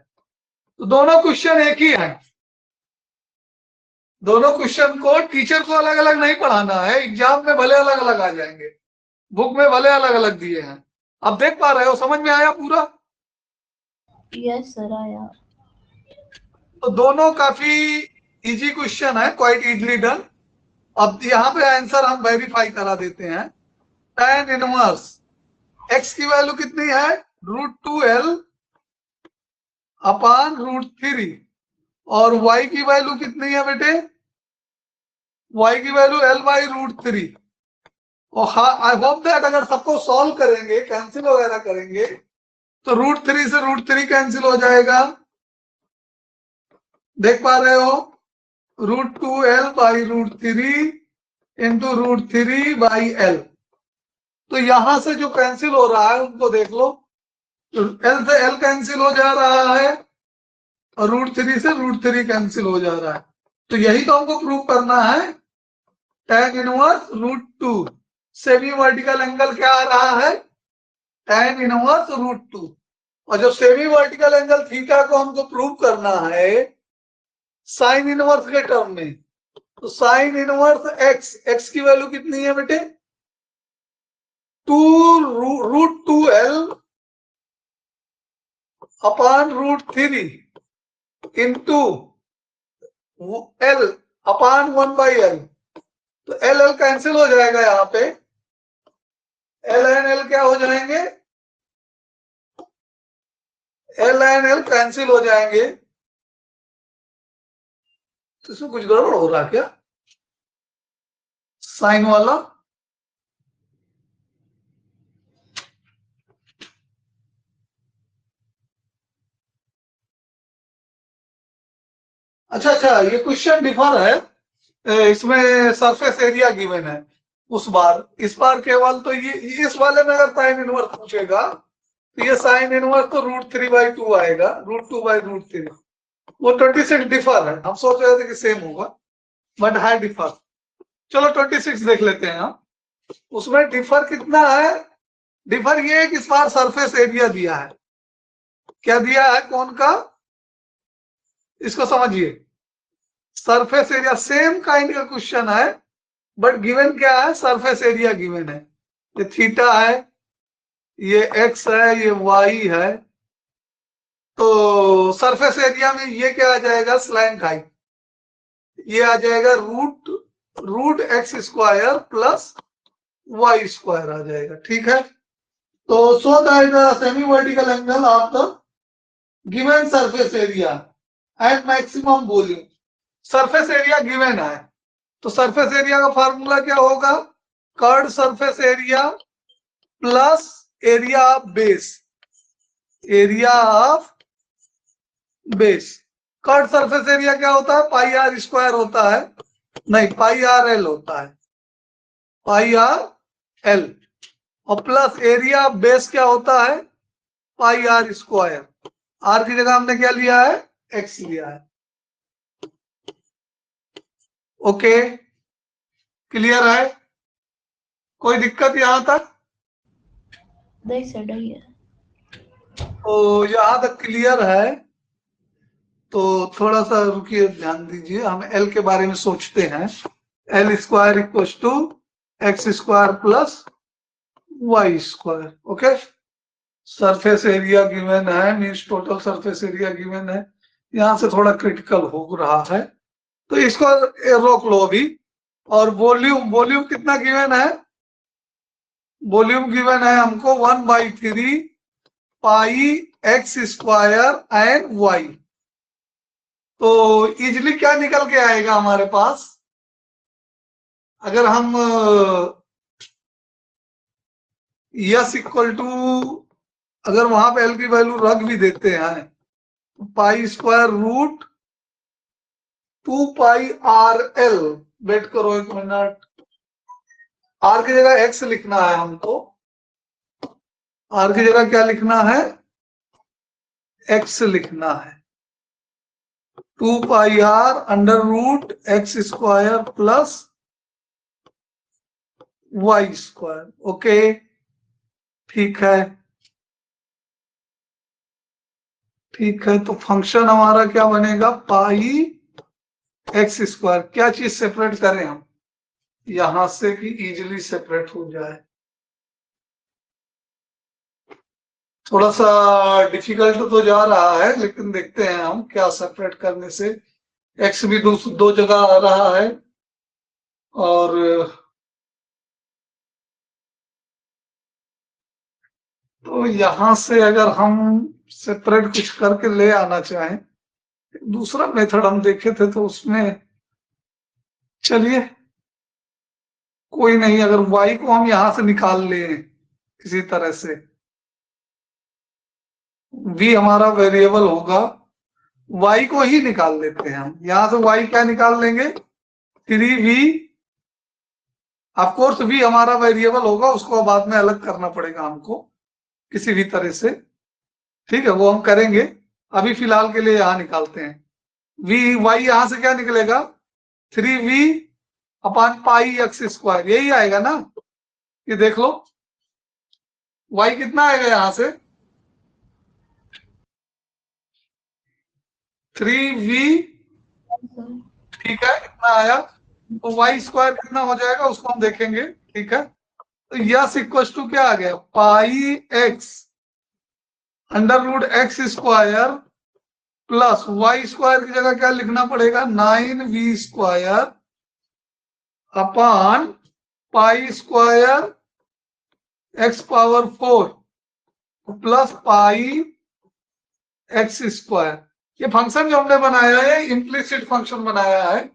तो दोनों क्वेश्चन एक ही है, दोनों क्वेश्चन को टीचर को अलग अलग नहीं पढ़ाना है, एग्जाम में भले अलग अलग आ जाएंगे, बुक में भले अलग अलग दिए हैं। अब देख पा रहे हो, समझ में आया पूरा? यस सर आया। तो दोनों काफी इजी क्वेश्चन है, क्वाइट इजीली डन। अब यहाँ पे आंसर हम वेरीफाई करा देते हैं। tan इनवर्स x की वैल्यू कितनी है, √2l अपान √3, और y की वैल्यू कितनी है बेटे, y की वैल्यू l बाई √3। और आई होप दैट अगर सबको सॉल्व करेंगे, कैंसिल वगैरह करेंगे, तो √3 से √3 कैंसिल हो जाएगा, देख पा रहे हो, √2l by √3 into √3 by l। तो यहां से जो कैंसिल हो रहा है उनको देख लो, l से l कैंसिल हो जा रहा है, और √3 से √3 कैंसिल हो जा रहा है। तो यही तो हमको प्रूव करना है, tan inverse √2, semi vertical angle क्या आ रहा है, tan इनवर्स √2। और जो सेमी वर्टिकल एंगल थीटा को हमको प्रूव करना है साइन इनवर्स के टर्म में, तो साइन इनवर्स x की वैल्यू कितनी है बेटे, 2√2l अपान √3, इंटू एल अपान 1/l। तो एल एल कैंसिल हो जाएगा, यहाँ पे एल एन एल क्या हो जाएंगे, एल एन एल कैंसिल हो जाएंगे। तो इसमें कुछ गड़बड़ हो रहा क्या, साइन वाला? अच्छा अच्छा, ये क्वेश्चन डिफर है, इसमें सरफेस एरिया गिवन है। उस बार, इस बार केवल तो ये इस वाले में अगर साइन इनवर्स पूछेगा तो ये साइन इनवर्स तो √3/2 आएगा, √2/√3। वो 26 डिफर है, हम सोच रहे थे कि सेम होगा बट है डिफर। चलो 26 देख लेते हैं हम। उसमें डिफर कितना है, डिफर ये है कि इस बार सरफेस एरिया दिया है। क्या दिया है, कौन का, इसको समझिए। सरफेस एरिया सेम काइंड का क्वेश्चन है बट गिवन क्या है, सरफेस एरिया गिवन है। ये थीटा है, ये एक्स है, ये वाई है। तो सरफेस एरिया में ये क्या आ जाएगा, स्लैंट हाइट, ये आ जाएगा root x square plus y square आ जाएगा। ठीक है, तो so that the semi vertical angle of the given surface area and maximum volume. Surface area given है, तो सरफेस एरिया का फार्मूला क्या होगा, curved surface area plus area of base, area of base. Curved surface area क्या होता है, पाई r square होता है, नहीं पाई आर एल होता है, पाई आर एल। और प्लस एरिया ऑफ बेस क्या होता है, पाई आर स्क्वायर। आर की जगह हमने क्या लिया है, एक्स लिया है। ओके, क्लियर है, कोई दिक्कत यहां तक? नहीं सर, नहीं है। तो यहां तक क्लियर है, तो थोड़ा सा रुकिए, ध्यान दीजिए, हम एल के बारे में सोचते हैं। L square equal to x square plus y square. Okay, surface area given है, means total surface area given है। यहां से थोड़ा क्रिटिकल हो रहा है तो इसको रोक लो अभी। और वॉल्यूम, वॉल्यूम कितना गिवन है, वॉल्यूम गिवन है हमको 1/3 पाई एक्स स्क्वायर एंड वाई। तो इजिली क्या निकल के आएगा हमारे पास, अगर हम यस इक्वल टू, अगर वहां पे एल की वैल्यू रख भी देते हैं तो pi square root 2πRL, wait करो एक मिनट, आर की जगह एक्स लिखना है हमको, आर की जगह क्या लिखना है, एक्स लिखना है। 2πR under root x square plus y square. Okay, ठीक है, ठीक है। तो फंक्शन हमारा क्या बनेगा, पाई एक्स स्क्वायर। क्या चीज सेपरेट करें हम यहां से कि इजिली सेपरेट हो जाए, थोड़ा सा डिफिकल्ट तो जा रहा है लेकिन देखते हैं हम क्या सेपरेट करने से। एक्स भी दो जगह आ रहा है और तो यहां से अगर हम सेपरेट कुछ करके ले आना चाहें, दूसरा मेथड हम देखे थे तो उसमें, चलिए कोई नहीं, अगर y को हम यहां से निकाल लें किसी तरह से, v हमारा वेरिएबल होगा, y को ही निकाल लेते हैं हम। यहां से y क्या निकाल लेंगे, 3v। ऑफकोर्स v हमारा वेरिएबल होगा, उसको बाद में अलग करना पड़ेगा हमको किसी भी तरह से, ठीक है, वो हम करेंगे। अभी फिलहाल के लिए यहां निकालते हैं v, y यहां से क्या निकलेगा, 3v अपान पाई एक्स स्क्वायर, यही आएगा ना, ये देख लो y कितना आएगा यहां से, 3v, ठीक है, इतना आया। तो वाई स्क्वायर कितना हो जाएगा उसको हम देखेंगे, ठीक है। तो यस इक्वल टू क्या आ गया, pi x under root x square plus y square की जगह क्या लिखना पड़ेगा, 9v² upon pi square x power 4 plus pi x square. ये फंक्शन जो हमने बनाया है इम्प्लिसिट फंक्शन बनाया है,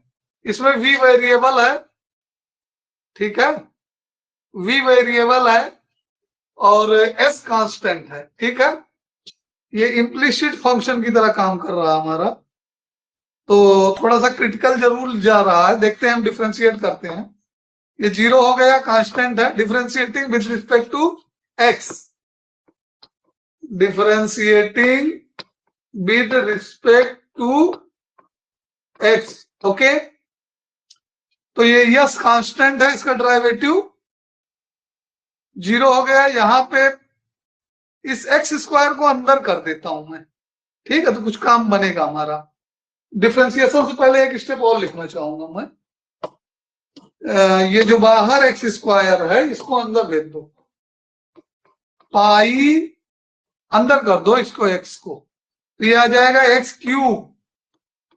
इसमें v वेरिएबल है, ठीक है, v वेरिएबल है और s कांस्टेंट है, ठीक है। ये इम्प्लिसिट फंक्शन की तरह काम कर रहा है हमारा, तो थोड़ा सा क्रिटिकल जरूर जा रहा है। देखते हैं हम डिफरेंशिएट करते हैं। ये 0 हो गया, कांस्टेंट है, differentiating with respect to x, differentiating with respect to x, okay. तो ये यस कांस्टेंट है, इसका डेरिवेटिव 0 हो गया। यहां पे इस एक्स स्क्वायर को अंदर कर देता हूं मैं, ठीक है, तो कुछ काम बनेगा हमारा। डिफरेंशिएशन से पहले एक स्टेप और लिखना चाहूंगा मैं, ये जो बाहर एक्स स्क्वायर है इसको अंदर भेज दो, पाई अंदर कर दो इसको, एक्स को, तो ये आ जाएगा x³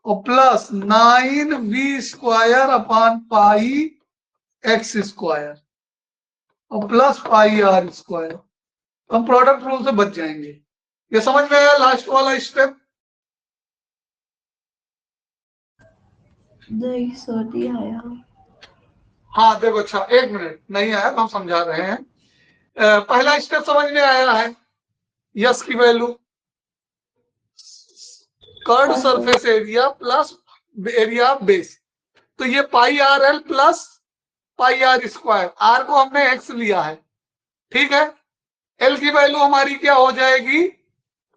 और प्लस 9v² अपॉन पाई एक्स स्क्वायर और प्लस पाई r²। हम प्रोडक्ट रूल से बच जाएंगे। ये समझ में आया लास्ट वाला स्टेप? नहीं सर, नहीं आया। हाँ देखो, अच्छा एक मिनट, नहीं आया तो हम समझा रहे हैं। पहला स्टेप समझ में आया है, यस की value curved surface area plus area base, तो ये pi r l plus pi r², r को हमने x लिया है, ठीक है। l की वैल्यू हमारी क्या हो जाएगी,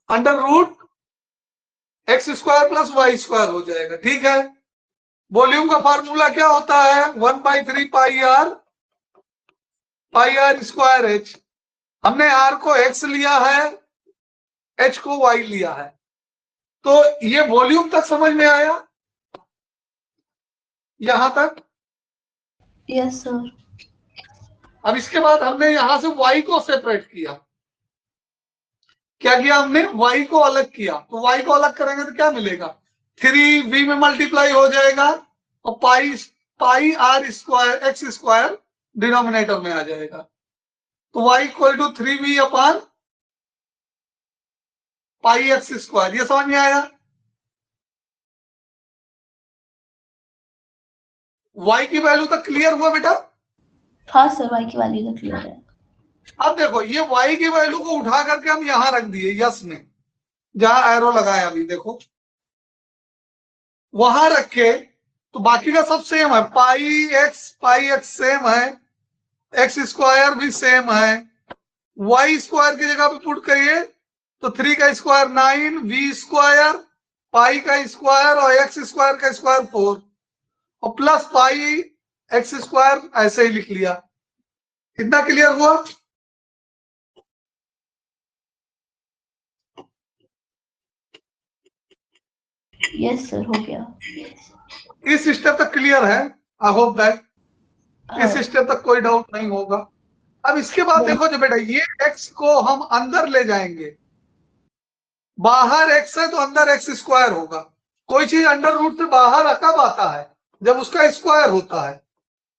√x² प्लस y² हो जाएगा, ठीक है। वॉल्यूम का फार्मूला क्या होता है, 1/3 पाई r² h। हमने r को x लिया है, h को y लिया है, तो ये वॉल्यूम तक समझ में आया यहां तक? Yes sir. अब इसके बाद हमने यहां से y को सेपरेट किया। क्या किया हमने, y को अलग किया, तो y को अलग करेंगे तो क्या मिलेगा, 3v में मल्टीप्लाई हो जाएगा और पाई r² डिनोमिनेटर में आ जाएगा, तो y = 3v upon pi x²। ये समझ में आया? y की वैल्यू तक क्लियर हुआ बेटा? हाँ सर, y की वैल्यू तो क्लियर है। अब देखो, ये y की वैल्यू को उठा करके हम यहां रख दिए यस में, जहां एरो लगाया अभी देखो, वहां रखे तो बाकी का सब सेम है, पाई एक्स सेम है, x² भी सेम है, y² की जगह पे पुट करिए तो 3 का स्क्वायर 9, v², पाई का स्क्वायर और x² का स्क्वायर 4 और प्लस पाई x², ऐसे ही लिख लिया। कितना क्लियर हुआ? यस सर, हो गया। इस स्टेप तक क्लियर है? आई होप दैट इस स्टेप तक कोई डाउट नहीं होगा। अब इसके बाद देखो जो बेटा, ये x को हम अंदर ले जाएंगे, बाहर x है तो अंदर x² होगा। कोई चीज अंडर रूट से बाहर कब आता है, जब उसका स्क्वायर होता है।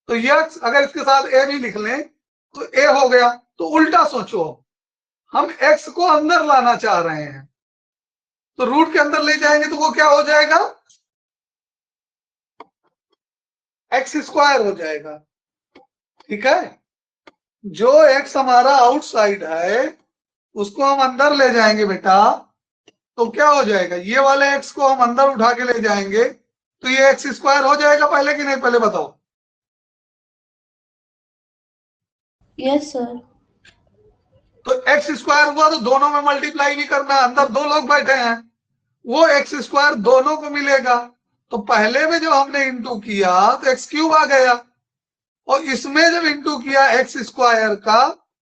तो ये अगर इसके साथ a भी लिख लें तो a हो गया। तो उल्टा सोचो, हम x को अंदर लाना चाह रहे हैं, तो रूट के अंदर ले जाएंगे तो वो क्या हो जाएगा, x² हो जाएगा, ठीक है। जो x हमारा आउटसाइड है उसको हम अंदर ले जाएंगे बेटा, तो क्या हो जाएगा, ये वाले x को हम अंदर उठा के ले जाएंगे तो ये x² हो जाएगा पहले कि नहीं, पहले बताओ? Yes sir. तो x² हुआ तो दोनों में मल्टीप्लाई नहीं करना, अंदर दो लोग बैठे हैं, वो x² दोनों को मिलेगा। तो पहले में जब हमने इंटू किया तो x³ आ गया, और इसमें जब इंटू किया x² का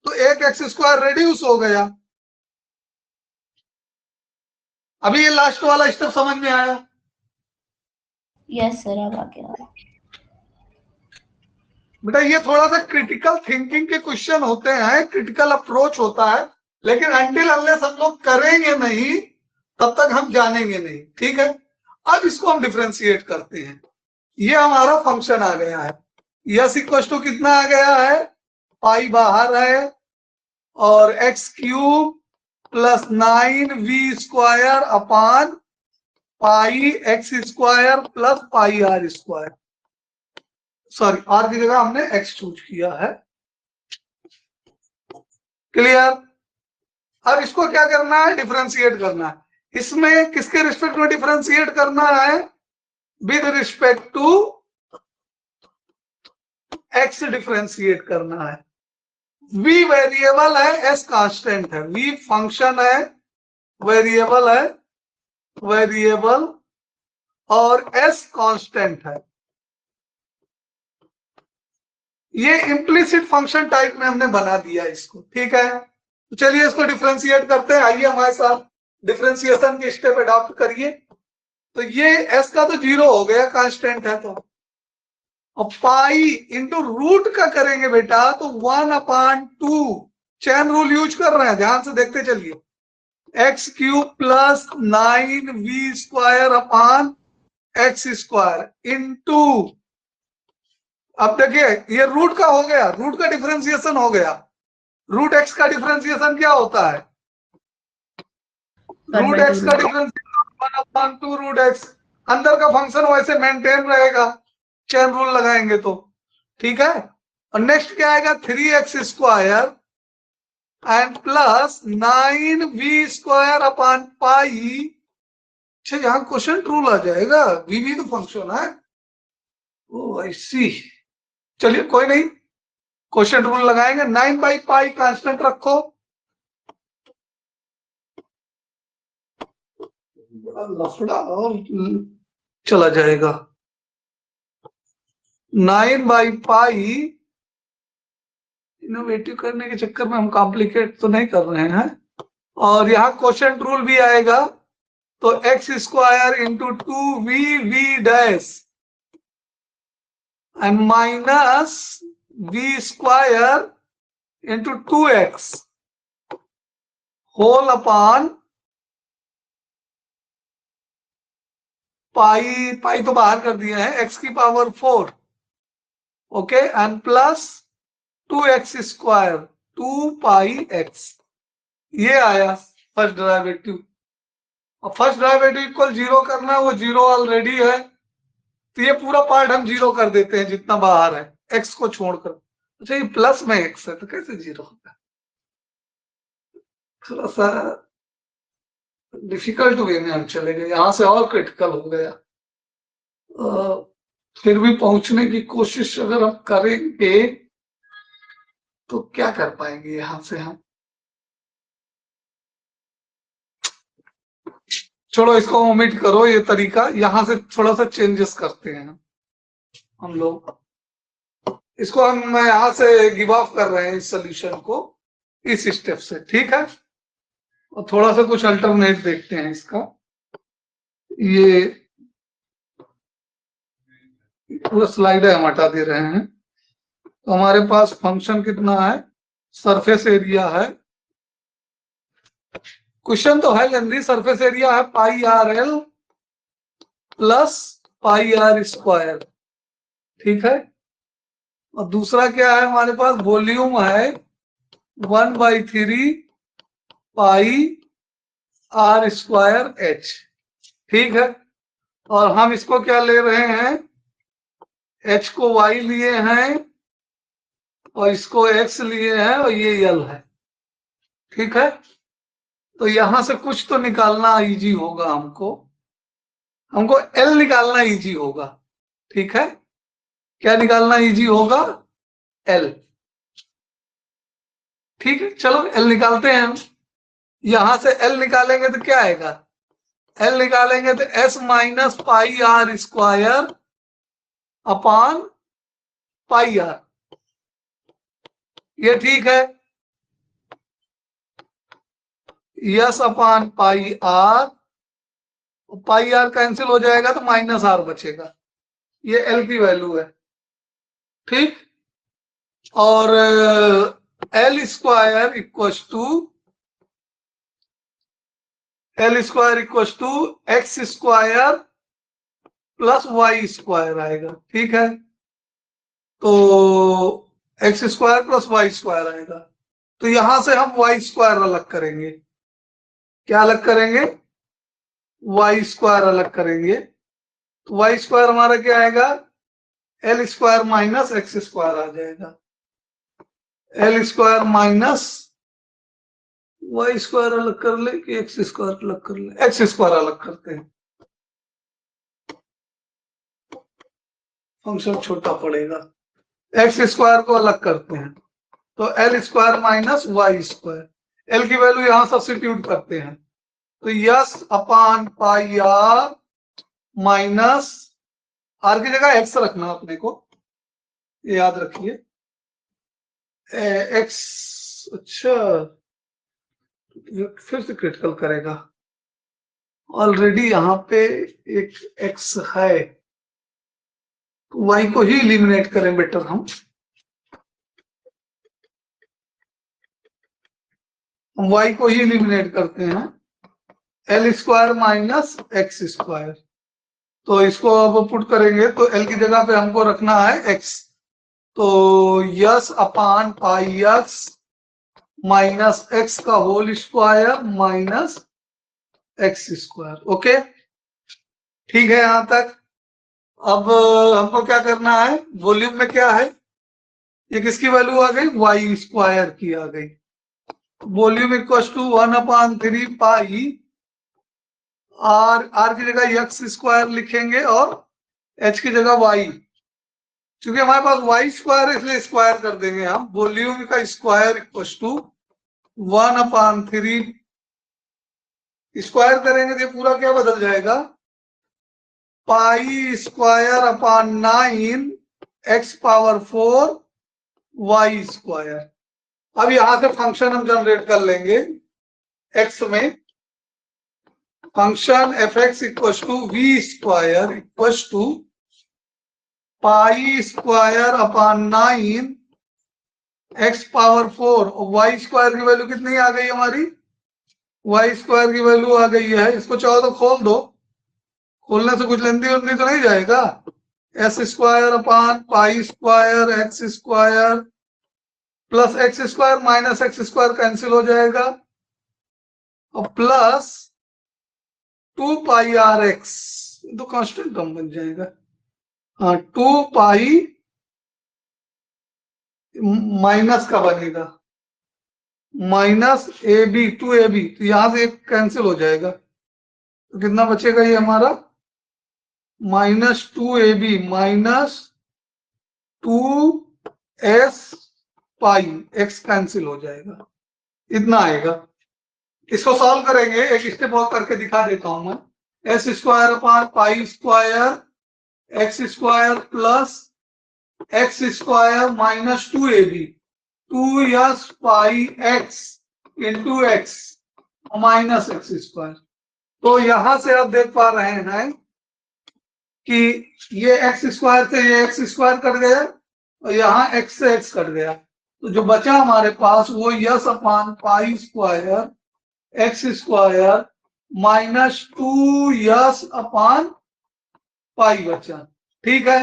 तो एक x² रेड्यूस हो गया। अभी ये लास्ट वाला स्टेप समझ में आया? यस सर, अब आ गया। बेटा ये थोड़ा सा क्रिटिकल थिंकिंग के क्वेश्चन होते हैं, क्रिटिकल अप्रोच होता है, लेकिन अनटिल अनलेस हम लोग करेंगे नहीं तब तक हम जानेंगे नहीं, ठीक है। अब इसको हम डिफरेंशिएट करते हैं। ये हमारा फंक्शन आ गया है, यस इक्वल टू कितना आ गया है, पाई बाहर है, और x cube plus 9v² upon pi x square plus pi r square. Sorry, r की जगह हमने एक्स चूज किया है। क्लियर। अब इसको क्या करना है, डिफरेंशिएट करना है। इसमें किसके रिस्पेक्ट में डिफरेंशिएट करना है, with respect to x differentiate करना है। v वेरिएबल है, s कांस्टेंट है, v फंक्शन है, वेरिएबल है, वेरिएबल, और s कांस्टेंट है। ये इम्प्लिसिट फंक्शन टाइप में हमने बना दिया इसको, ठीक है। तो चलिए इसको डिफरेंशिएट करते हैं, आइए हमारे साथ डिफरेंशिएशन के स्टेप अडॉप्ट करिए। तो ये s का तो 0 हो गया, कांस्टेंट है, तो अब पाई इंटू रूट का करेंगे बेटा तो 1/2, चैन रूल यूज कर रहे हैं, ध्यान से देखते चलिए, एक्स क्यूब प्लस 9v² अपान एक्स स्क्वायर इंटू, अब देखिए ये रूट का हो गया, रूट का डिफरेंशिएशन हो गया। रूट एक्स का डिफरेंशिएशन क्या होता है, रूट एक्स का डिफरेंशिएशन 1/2 रूट एक्स। अंदर का फंक्शन वैसे मेंटेन रहेगा, चेन रूल लगाएंगे तो, ठीक है। और नेक्स्ट क्या आएगा, 3x² and plus 9v² upon पाई। अच्छा, यहां क्वेश्चन रूल आ जाएगा, वी भी तो फंक्शन है, ओ आई सी। चलिए कोई नहीं, क्वेश्चन रूल लगाएंगे, 9/पाई कांस्टेंट रखो, बड़ा लफड़ा और चला जाएगा। 9/पाई, इनोवेटिव करने के चक्कर में हम कॉम्प्लिकेट तो नहीं कर रहे हैं। और यहाँ क्वेश्चन रूल भी आएगा, तो x² into 2v and minus v² into 2x whole upon pi, pi तो बाहर कर दिया है, x की power 4, okay, and plus 2x², 2πx। ये आया फर्स्ट डेरिवेटिव। और फर्स्ट डेरिवेटिव इक्वल 0 करना है, वो 0 ऑलरेडी है, तो ये पूरा पार्ट हम 0 कर देते हैं जितना बाहर है, x को छोड़कर। अच्छा, ये प्लस में x है तो कैसे 0 होगा, थोड़ा सा डिफिकल्ट वे में हम चले गए, यहां से और क्रिटिकल हो गया। फिर भी पहुंचने की कोशिश अगर हम करेंगे तो क्या कर पाएंगे यहां से हम, छोड़ो इसको, ओमिट करो ये तरीका, यहां से थोड़ा सा चेंजेस करते हैं हम लोग। इसको हम यहां से गिव ऑफ कर रहे हैं इस सोल्यूशन को, इस स्टेप से, ठीक है। और थोड़ा सा कुछ अल्टरनेट देखते हैं इसका। ये पूरा स्लाइड हम हटा दे रहे हैं। तो हमारे पास फंक्शन कितना है, सरफेस एरिया है, क्वेश्चन तो है जल्दी, सरफेस एरिया है πRL प्लस πR², ठीक है। और दूसरा क्या है हमारे पास, वॉल्यूम है 1/3 πR²H, ठीक है। और हम इसको क्या ले रहे हैं, H को Y लिए हैं और इसको X लिए हैं, और ये L है, ठीक है। तो यहां से कुछ तो निकालना इजी होगा हमको, हमको L निकालना इजी होगा, ठीक है। क्या निकालना इजी होगा, L, ठीक है। चलो L निकालते हैं हम। यहां से L निकालेंगे तो क्या आएगा, L निकालेंगे तो S माइनस πR² अपान πR, ये ठीक है। यस अपान πR, πR कैंसिल हो जाएगा तो -R बचेगा, ये L की वैल्यू है, ठीक। और L² equal to l square equal to x square plus y square आएगा, ठीक है। तो x square plus y square आएगा। तो यहां से हम वाई स्क्वायर अलग करेंगे। क्या अलग करेंगे? वाई स्क्वायर अलग करेंगे। तो वाई स्क्वायर हमारा क्या आएगा? L square minus x square आ जाएगा। L square minus y square अलग कर ले कि एक्स स्क्वायर अलग कर ले? एक्स स्क्वायर अलग करते हैं, फंक्शन छोटा पड़ेगा। एक्स स्क्वायर को अलग करते हैं, तो l square minus y square. L की वैल्यू यहां सब्स्टिट्यूट करते हैं, तो s upon pi r minus, r की जगह एक्स रखना अपने को, ये याद रखिए। एक्स, अच्छा फिर से क्रिटिकल करेगा। ऑलरेडी यहाँ पे एक एक्स है, वाई को ही इलिमिनेट करें बेटर हम वाई को ही इलिमिनेट करते हैं। L square minus x square, तो इसको अब पुट करेंगे तो एल की जगह पे हमको रखना है एक्स, तो s upon pi x minus x का whole square minus x square. Okay, ठीक है यहां तक। अब हमको क्या करना है? वॉल्यूम में क्या है? ये किसकी वैल्यू आ गई? वाई स्क्वायर की आ गई। Volume equal to 1/3 pi r की जगह एक्स स्क्वायर लिखेंगे और एच की जगह वाई, क्योंकि हमारे पास वाई स्क्वायर है इसलिए स्क्वायर कर देंगे हम। वॉल्यूम का स्क्वायर इक्वल टू 1/3, स्क्वायर करेंगे तो पूरा क्या बदल जाएगा? Pi square upon 9 x power 4 y square. अब यहां से फंक्शन हम जनरेट कर लेंगे एक्स में। Function f x equal to v square equal to pi square upon 9 x power 4, y square की वैल्यू कितनी आ गई हमारी? वाई स्क्वायर की वैल्यू आ गई है, इसको चाहो तो खोल दो, खोलने से कुछ लेंदी उलंदी तो नहीं जाएगा। S square upon pi square x square plus x square minus x square cancel हो जाएगा, और प्लस 2 पाई आर एक्स, तो कांस्टेंट टर्म बन जाएगा। हाँ, 2 पाई माइनस का बनेगा माइनस ए बी, 2ab, तो यहां से एक कैंसिल हो जाएगा, तो कितना बचेगा ये हमारा? -2ab minus 2s pi, x cancel हो जाएगा, इतना आएगा। इसको सॉल्व करेंगे, एक स्टेप और करके दिखा देता हूं मैं। S square upon pi square x square plus x square minus 2ab, 2s pi x into x minus x square. तो यहां से आप देख पा रहे हैं कि ये एक्स स्क्वायर से ये एक्स स्क्वायर कट गया और यहाँ एक्स से एक्स कट गया, तो जो बचा हमारे पास वो s upon pi square x square minus 2s upon pi बचा। ठीक है,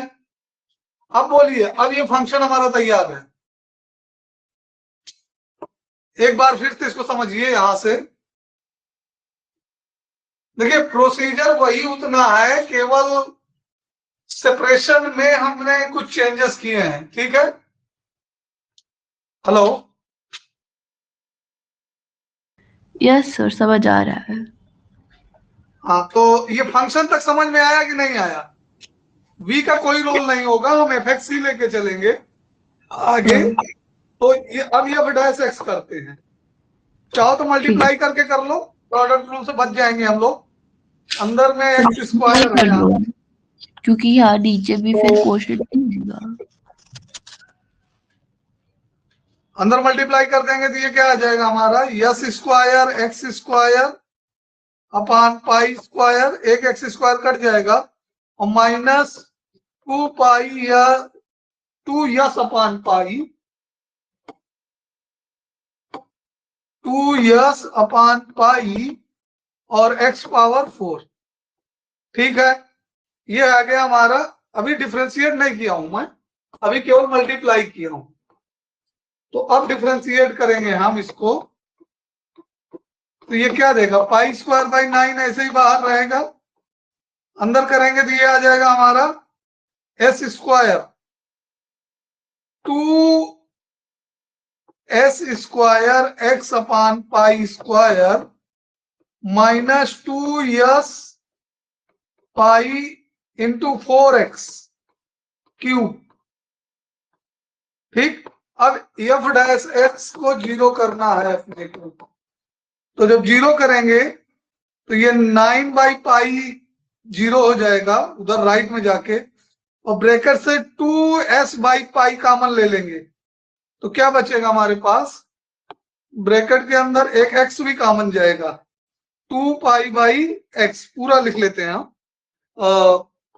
अब बोलिए, अब ये फंक्शन हमारा तैयार है। एक बार फिर से इसको समझिए यहां से। देखिए प्रोसीजर वही उतना है, केवल सेपरेशन में हमने कुछ चेंजेस किए हैं। ठीक है, हेलो? यस सर, समझ आ रहा है। हाँ, तो ये फंक्शन तक समझ में आया कि नहीं आया? v का कोई रोल नहीं होगा, हम एफ एक्स ही लेके चलेंगे आगे। तो ये अब ये डैश एक्स करते हैं, चाहो तो मल्टीप्लाई करके कर लो, प्रोडक्ट रूल से बच जाएंगे हम लोग। अंदर में एक्स स्क्वायर है यहाँ, क्योंकि यहाँ नीचे भी फिर क्वोशंट नहीं होगा। अंदर मल्टीप्लाई कर देंगे तो ये क्या आ जाएगा हमारा? Yes square x square upon pi square, एक एक्स स्क्वायर कट जाएगा, और माइनस 2 पाई या 2 यस अपान पाई, 2 यस अपान पाई और x पावर 4। ठीक है, ये आ गया हमारा। अभी डिफरेंशिएट नहीं किया हूं मैं, अभी केवल मल्टीप्लाई किया हूं। तो अब डिफरेंशिएट करेंगे हम इसको, तो ये क्या देगा, पाई स्क्वायर बाई 9 ऐसे ही बाहर रहेगा। अंदर करेंगे तो ये आ जाएगा हमारा s square 2s² x upon pi square -2s pi into 4x cube. ठीक, अब एफ डैश एक्स को 0 करना है अपने को, तो जब 0 करेंगे तो ये 9/पाई 0 हो जाएगा उधर राइट में जाके, और ब्रैकेट से 2s/पाई कॉमन ले लेंगे तो क्या बचेगा हमारे पास, ब्रैकेट के अंदर एक x भी कॉमन जाएगा, 2π/x पूरा लिख लेते हैं हम,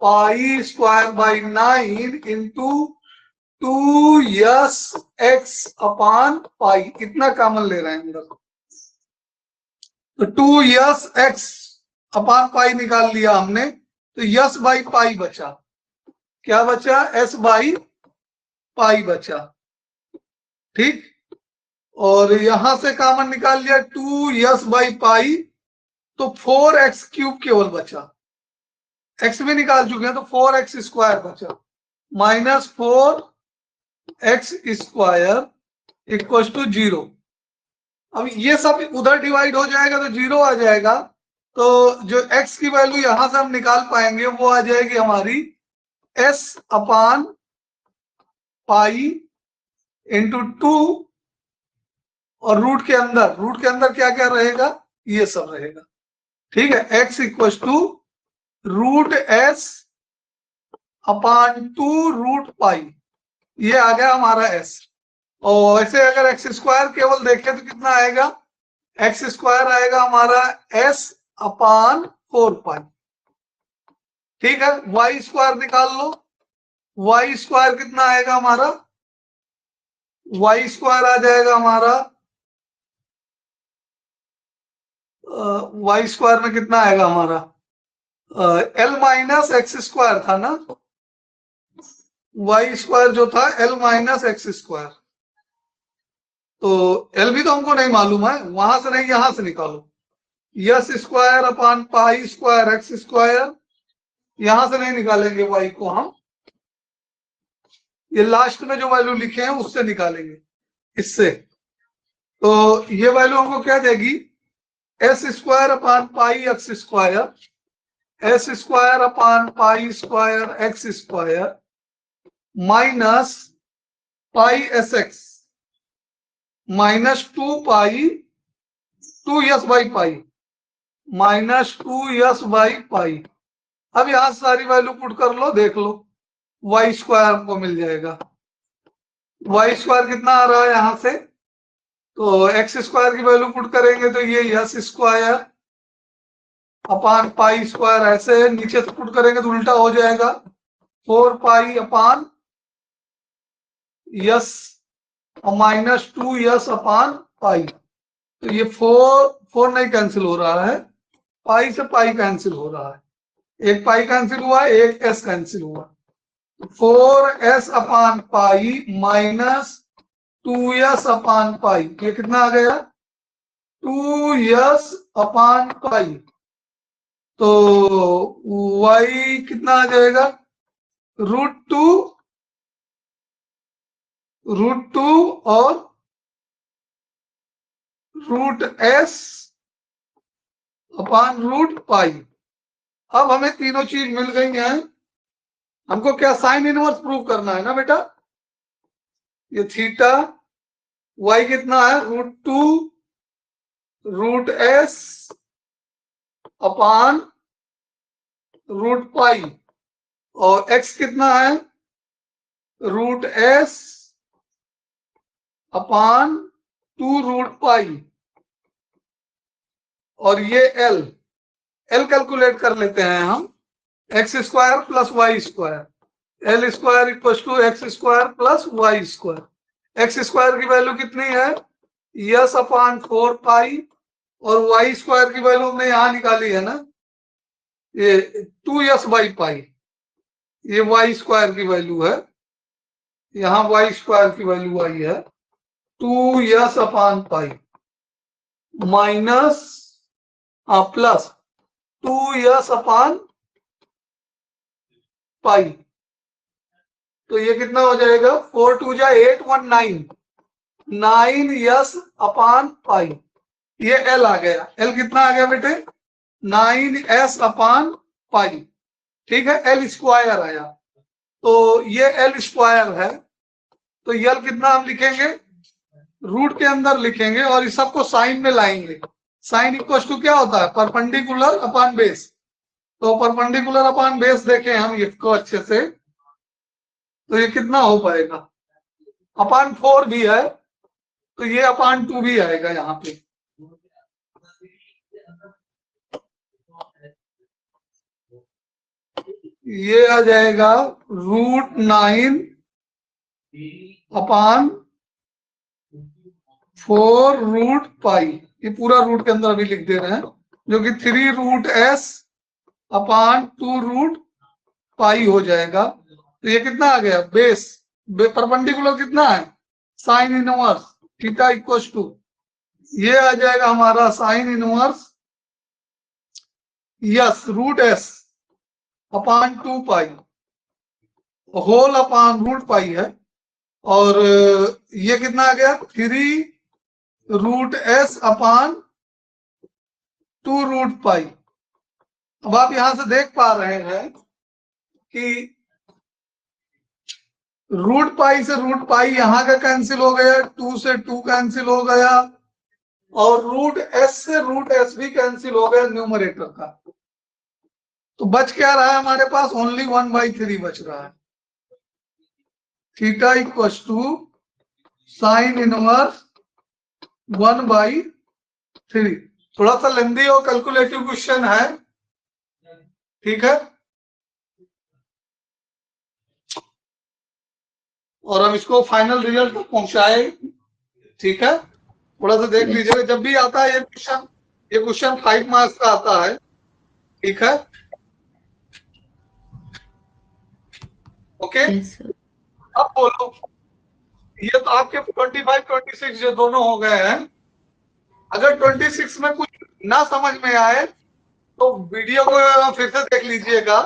pi square by 9 into 2s upon पाई, इतना कॉमन ले रहे हैं अंदर। तो 2s अपान पाई निकाल लिया हमने, तो यस बाई पाई बचा। क्या बचा, s बाई पाई बचा। ठीक, और यहां से कॉमन निकाल लिया 2s/पाई, तो 4x क्यूब केवल बचा। x भी निकाल चुके हैं तो 4x² बचा, -4x² इक्वल टू 0। अब ये सब उधर डिवाइड हो जाएगा तो 0 आ जाएगा, तो जो x की वैल्यू यहां से हम निकाल पाएंगे वो आ जाएगी हमारी s अपान पाई इंटू 2, और रूट के अंदर क्या क्या रहेगा, ये सब रहेगा। ठीक है, x इक्वल टू √s अपान 2√पाई, ये आ गया हमारा s। और ऐसे अगर x² केवल देखें तो कितना आएगा, x² आएगा हमारा s अपान 4पाई। ठीक है, y² निकाल लो, y² कितना आएगा हमारा, y² आ जाएगा हमारा y² में कितना आएगा हमारा, l-x² था ना, y² जो था l-x², तो l भी तो हमको नहीं मालूम है, वहां से नहीं यहां से निकालो, s² upon pi square x², यहां से नहीं निकालेंगे y को हम, ये लास्ट में जो वैल्यू लिखे हैं उससे निकालेंगे, इससे। तो ये वैल्यू हमको क्या देगी, s² upon pi x², s² upon pi square x² minus pi sx minus 2पाई 2s/पाई -2s/पाई। अब यहां सारी वैल्यू पुट कर लो, देख लो y² हमको मिल जाएगा। y² कितना आ रहा है यहां से, तो x² की वैल्यू पुट करेंगे तो ये s² अपान पाई स्क्वायर, ऐसे नीचे से पुट करेंगे तो उल्टा हो जाएगा, 4पाई अपान यस माइनस 2s अपान पाई। तो ये 4 नहीं कैंसिल हो रहा है, पाई से पाई कैंसिल हो रहा है, एक पाई कैंसिल हुआ, एक s कैंसिल हुआ, 4s अपान पाई माइनस 2s अपान पाई, ये कितना आ गया, 2s अपान पाई। तो y कितना आ जाएगा, √2 और √s अपान √पाई। अब हमें तीनों चीज मिल गई हैं, हमको क्या साइन इनवर्स प्रूव करना है ना बेटा, ये थीटा, y कितना है, √2 √s अपान √पाई, और x कितना है, √s अपान 2√पाई, और ये l कैलकुलेट कर लेते हैं हम, x² plus y², l² equal to x² plus y²। x² की वैल्यू कितनी है, s अपान 4पाई और वाई स्क्वायर की वैल्यू हमने यहां निकाली है ना, ये 2s/पाई, ये वाई स्क्वायर की वैल्यू है, यहाँ वाई स्क्वायर की वैल्यू आई है 2s/पाई माइनस प्लस 2s/पाई। तो ये कितना हो जाएगा, 4 2 जा 8 1 9s/पाई। ये एल आ गया, एल कितना आ गया बेटे, 9s/पाई। ठीक है, एल स्क्वायर आया, तो ये एल स्क्वायर है, तो यल कितना हम लिखेंगे, रूट के अंदर लिखेंगे और इस सबको साइन में लाएंगे। साइन इक्वल टू क्या होता है, परपेंडिकुलर अपॉन बेस। तो परपेंडिकुलर अपॉन बेस देखें हम इसको अच्छे से, तो ये कितना हो पाएगा, अपॉन 4 भी है, तो ये अपॉन 2 भी आएगा यहाँ पे। ये आ जाएगा √9/4 √पाई। ये पूरा रूट के अंदर अभी लिख दे रहे हैं, जो कि 3√s/2 हो जाएगा। तो ये कितना आ गया, बेस परपेंडिकुलर कितना है, sine inverse theta equal to, ये आ जाएगा हमारा sine inverse s √s/2 whole upon √पाई है, और ये कितना आ गया 3√s/2 अब आप यहां से देख पा रहे हैं कि √पाई से √पाई यहां का कैंसिल हो गया, 2 से 2 कैंसिल हो गया, और √s से √s भी कैंसिल हो गया न्यूमरेटर का। तो बच क्या रहा है हमारे पास, ओनली 1/3 बच रहा है। Theta equal to sine inverse 1/3। थोड़ा सा लेंदी और कैलकुलेटिव क्वेश्चन है, ठीक है, और हम इसको फाइनल रिजल्ट तक पहुंचाए, ठीक है। थोड़ा सा देख लीजिएगा, जब भी आता है ये क्वेश्चन 5 मार्क्स का आता है, ठीक है, ओके। अब बोलो, ये तो आपके 25 26 जो दोनों हो गए हैं। अगर 26 में कुछ ना समझ में आए तो वीडियो को फिर से देख लीजिएगा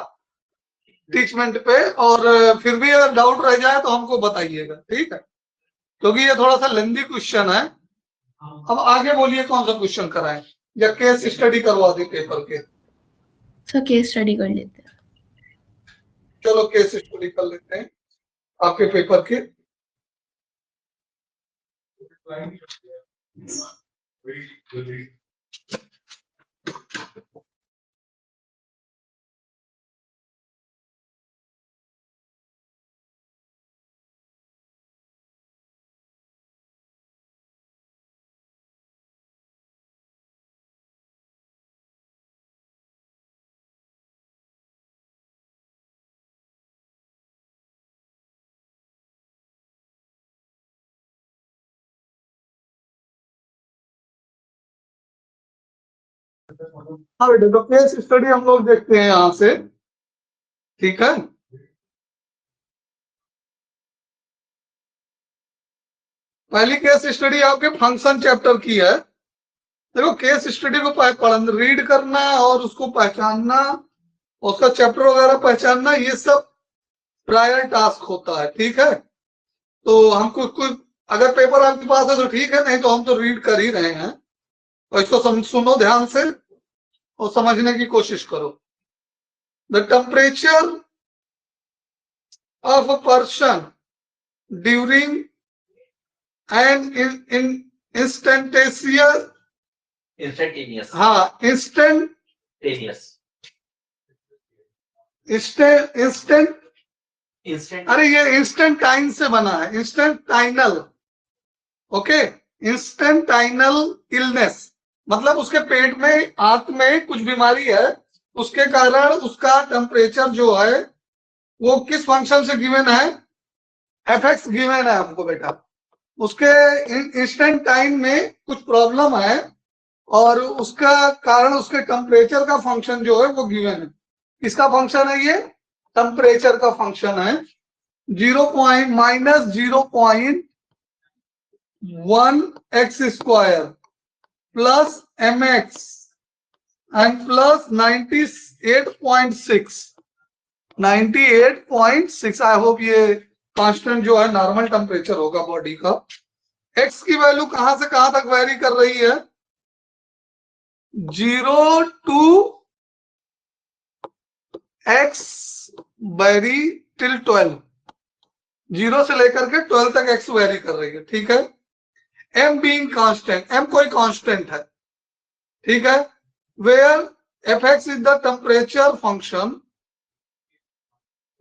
टीचमेंट पे, और फिर भी अगर डाउट रह जाए तो हमको बताइएगा, ठीक है, क्योंकि ये थोड़ा सा लेंदी क्वेश्चन है। अब आगे बोलिए कौन सा क्वेश्चन कराएं, या केस स्टडी करवा दे पेपर के। सर केस स्टडी कर लेते हैं। चलो केस स्टडी कर लेते हैं आपके पेपर के। हाँ बेटा, तो केस स्टडी हम लोग देखते हैं यहां से, ठीक है। पहली केस स्टडी आपके फंक्शन चैप्टर की है। देखो, केस स्टडी को रीड करना और उसको पहचानना, उसका चैप्टर वगैरह पहचानना, ये सब प्रायर टास्क होता है, ठीक है। तो हमको कुछ, अगर पेपर आपके पास है तो ठीक है, नहीं तो हम तो रीड कर ही रहे हैं, और इसको सुनो ध्यान से और समझने की कोशिश करो। The temperature of a person during an instantaneous अरे ये इंस्टेंट टाइम से बना है, इंस्टेंटाइनल, ओके, इंस्टेंटाइनल इलनेस, मतलब उसके पेट में, आंत में कुछ बीमारी है, उसके कारण उसका टेम्परेचर जो है वो किस फंक्शन से गिवन है, एफ(x) गिवन है हमको बेटा। उसके इंस्टेंट टाइम में कुछ प्रॉब्लम है, और उसका कारण उसके टेम्परेचर का फंक्शन जो है वो गिवन है। किसका फंक्शन है ये? टेम्परेचर का फंक्शन है। 0.-1x² plus mx and plus 98.6। 98.6 I hope ये कांस्टेंट जो है नॉर्मल टेम्परेचर होगा बॉडी का। x की वैल्यू कहां से कहां तक वेरी कर रही है? 0 to x वेरी टिल 12। 0 से लेकर के 12 तक x वेरी कर रही है, ठीक है। m बीइंग कांस्टेंट, m कोई कांस्टेंट है, ठीक है। Where fx is the temperature function,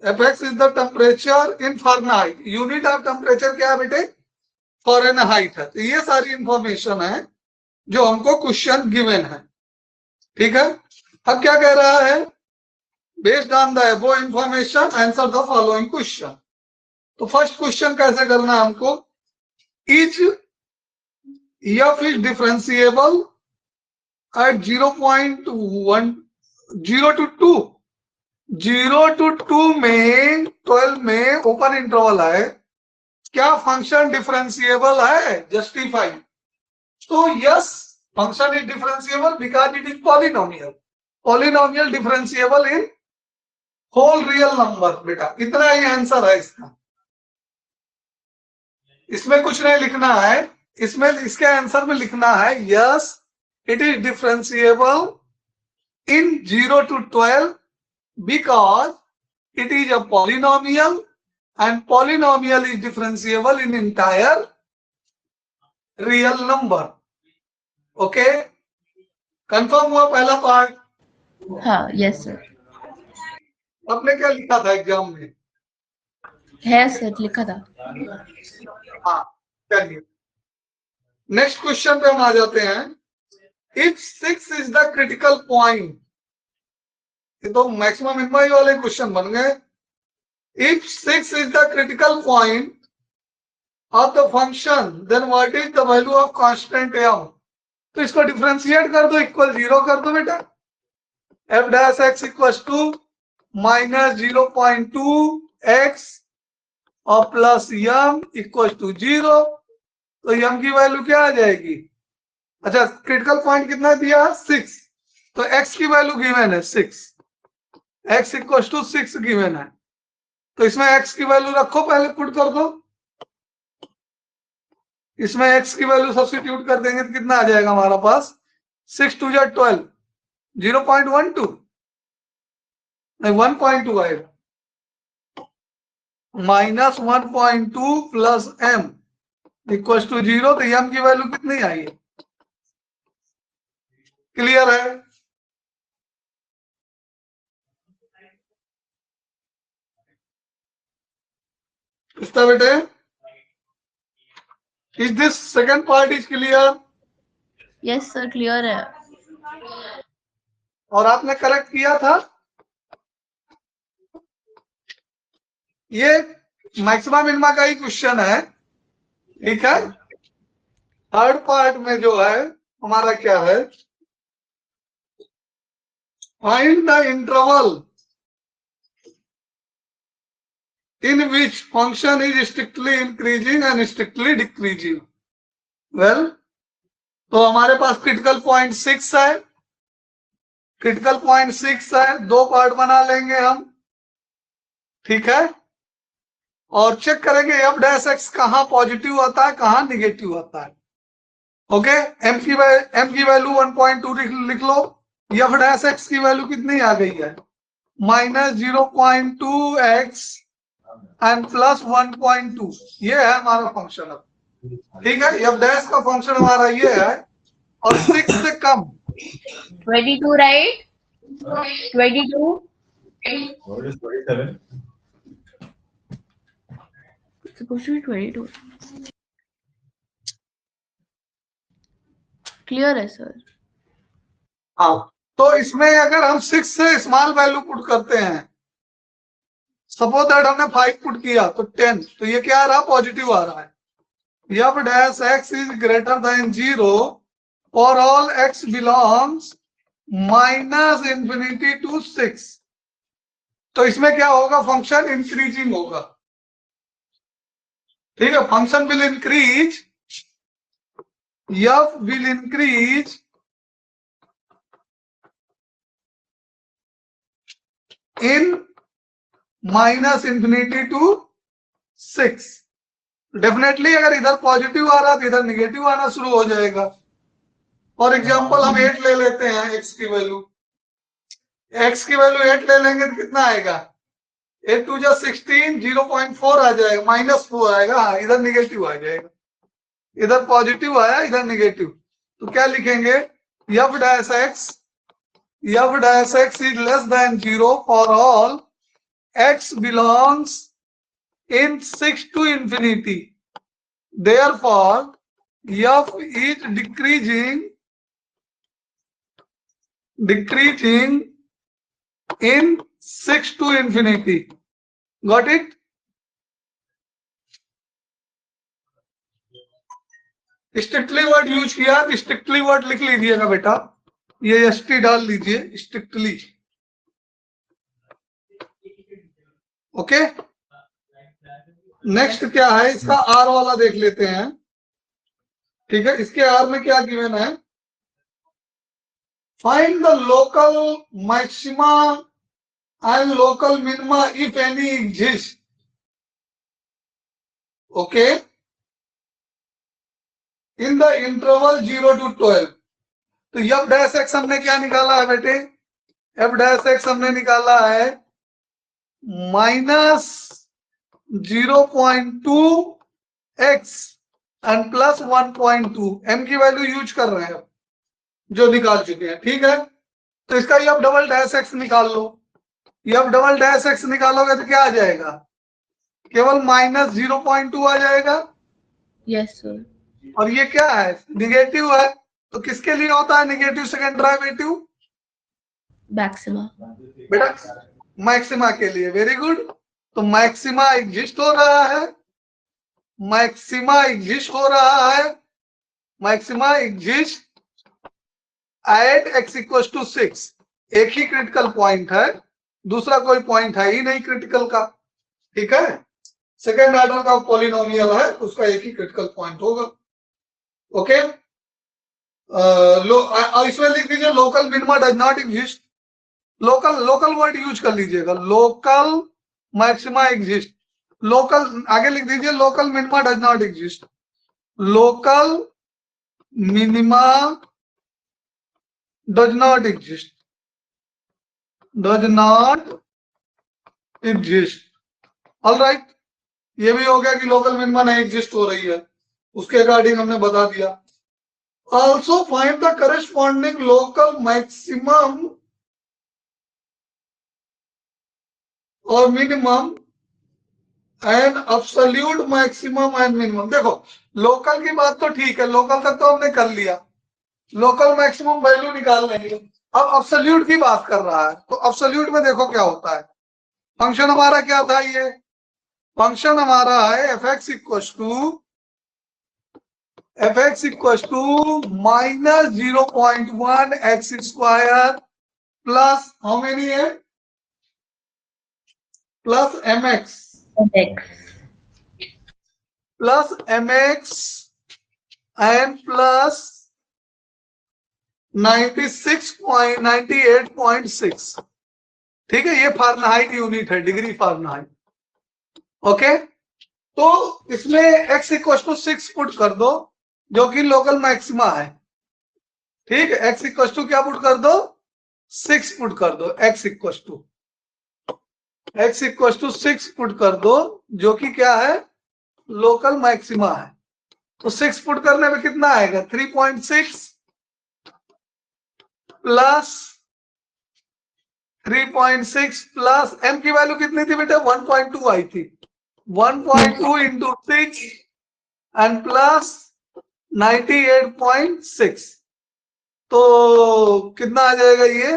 fx is the temperature in Fahrenheit. Unit of temperature क्या है बेटे? फॉरेनहाइट है। तो ये सारी इंफॉर्मेशन है जो हमको क्वेश्चन गिवन है, ठीक है। अब क्या कह रहा है? Based on the above information answer the following question. तो फर्स्ट क्वेश्चन कैसे करना है हमको? Etch f is differentiable eight 0.1 0 to 2। 0 to 2 में 12 में ओपन इंटरवल है, क्या फंक्शन डिफरेंशिएबल है? जस्टिफाई। तो yes, function is differentiable because it is polynomial. Polynomial differentiable in whole real number. बेटा इतना ही आंसर है इसका, इसमें कुछ नहीं लिखना है। इसमें इसके आंसर में लिखना है yes it is differentiable in 0 to 12 because it is a polynomial and polynomial is differentiable in entire real number। Okay, confirm हुआ पहला पार्ट? हाँ, यस सर। आपने क्या लिखा था एग्जाम में? है सर, लिखा था। हाँ, चलिए नेक्स्ट क्वेश्चन पे हम आ जाते हैं। If 6 is the critical point, ये तो मैक्सिमम मिनिमम वाले क्वेश्चन बन गए। If 6 is the critical point of the function then what is the value of constant m। तो इसको डिफरेंशिएट कर दो, इक्वल 0 कर दो बेटा। f dash x equal to minus 0.2x और प्लस m इक्वल टू 0। तो m की वैल्यू क्या आ जाएगी? अच्छा, क्रिटिकल पॉइंट कितना दिया? 6। तो x की वैल्यू गिवन है 6, x इक्वल टू 6 गिवन है। तो इसमें x की वैल्यू रखो, पहले पुट कर दो। इसमें x की वैल्यू सब्स्टिट्यूट कर देंगे तो कितना आ जाएगा हमारा पास? 6 2 जा 12, 0.12 नहीं 1.2 आएगा, minus 1.2 plus m equal to 0। तो m की वैल्यू कितनी आई है? क्लियर है? कितना बेटे? Is this second part is clear? Yes sir, clear है। और आपने करेक्ट किया था। ये मैक्सिमम मिनिमा का ही क्वेश्चन है, ठीक है। थर्ड पार्ट में जो है हमारा क्या है? Find the interval in which function is strictly increasing and strictly decreasing। well, तो हमारे पास क्रिटिकल पॉइंट 6 है, क्रिटिकल पॉइंट 6 है, दो पार्ट बना लेंगे हम, ठीक है। और चेक करेंगे f डैश x कहां पॉजिटिव आता है कहां निगेटिव आता है। ओके, m की वैल्यू 1.2 लिख लो। f डैश x की वैल्यू कितनी आ गई है? Minus 0.2x and plus 1.2। ये है हमारा फंक्शन अब, ठीक है। f डैश का फंक्शन हमारा ये है और 6 से कम 22 right? 22 supposed to be 22। Clear है सर? हाँ, तो इसमें अगर हम 6 से स्मॉल वैल्यू पुट करते हैं, सपोज दैट हमने 5 पुट किया तो 10, तो ये क्या आ रहा? पॉजिटिव आ रहा है। f dash x is greater than 0 for all x belongs minus infinity to 6। तो इसमें क्या होगा, फंक्शन इंक्रीजिंग होगा। ठीक है, function will increase, f will increase in minus infinity to 6। Definitely अगर इधर पॉजिटिव आ रहा तो इधर निगेटिव आना शुरू हो जाएगा। फॉर एग्जांपल हम 8 ले लेते हैं, x की वैल्यू 8 ले लेंगे तो कितना आएगा, 8 2 जा 16, 0.4 आ जाएगा, -4 आएगा। हाँ, इधर निगेटिव आ जाएगा, इधर पॉजिटिव आया, इधर निगेटिव। तो क्या लिखेंगे, f dash x is less than 0 for all x belongs in 6 to infinity. Therefore, f is decreasing in 6 to infinity. Got it? Strictly word use किया, स्ट्रिक्टली वर्ड लिख लीजिएगा बेटा, ये एसटी डाल लीजिए, स्ट्रिक्टली। ओके, नेक्स्ट क्या है, इसका आर वाला देख लेते हैं। ठीक है, इसके आर में क्या गिवन है, find the local maxima and local minima if any exist. Okay, in the interval 0 to 12। तो एफ डैश एक्स हमने क्या निकाला है बेटे, एफ डैश एक्स हमने निकाला है -0.2 x एंड प्लस 1.2। m की वैल्यू यूज कर रहे हैं जो निकाल चुके हैं। ठीक है, तो इसका एफ डबल डैश एक्स निकाल लो। एफ डबल डैश एक्स निकालोगे तो क्या आ जाएगा, केवल -0.2 आ जाएगा। Yes sir. और ये क्या है, निगेटिव है, तो किसके लिए होता है निगेटिव सेकंड डेरिवेटिव, मैक्सिमा बेटा मैक्सिमा के लिए। वेरी गुड, तो मैक्सिमा एग्जिस्ट हो रहा है, मैक्सिमा एग्जिस्ट हो रहा है, maxima exist at x equal to 6। एक ही क्रिटिकल पॉइंट है, दूसरा कोई पॉइंट है ही नहीं क्रिटिकल का। ठीक है, सेकेंड ऑर्डर का पॉलिनोमियल है, उसका एक ही क्रिटिकल पॉइंट होगा। ओके, इसमें लिख दीजिए local minima does not exist. Local word use कर लीजिएगा, लोकल मैक्सिमा एग्जिस्ट। लोकल आगे लिख दीजिए local minima does not exist, local minima does not exist, does not exist. All right, ये भी हो गया कि लोकल मिनिमा नहीं एग्जिस्ट हो रही है, उसके अकॉर्डिंग हमने बता दिया। Also find the corresponding local maximum और minimum and absolute maximum and minimum. देखो लोकल की बात तो ठीक है, लोकल तक तो हमने कर लिया, लोकल मैक्सिमम वैल्यू निकाल लेंगे। अब एब्सोल्यूट की बात कर रहा है, तो एब्सोल्यूट में देखो क्या होता है। फंक्शन हमारा क्या था, ये फंक्शन हमारा है f x equal to -0.1 x square plus how many है, plus m x and plus 96.98.6। ठीक है, ये फारेनहाइट यूनिट है, डिग्री फारेनहाइट। ओके, तो इसमें x इक्वल टू 6 पुट कर दो जो कि लोकल मैक्सिमा है। ठीक है, x इक्वल टू क्या पुट कर दो, 6 पुट कर दो, x इक्वल टू 6 पुट कर दो जो कि क्या है, लोकल मैक्सिमा है। तो 6 पुट करने में कितना आएगा, 3.6 प्लस 3.6 प्लस m की वैल्यू कितनी थी बेटा, 1.2 आई थी, 1.2 इंटू 6 एंड प्लस 98.6। तो कितना आ जाएगा ये,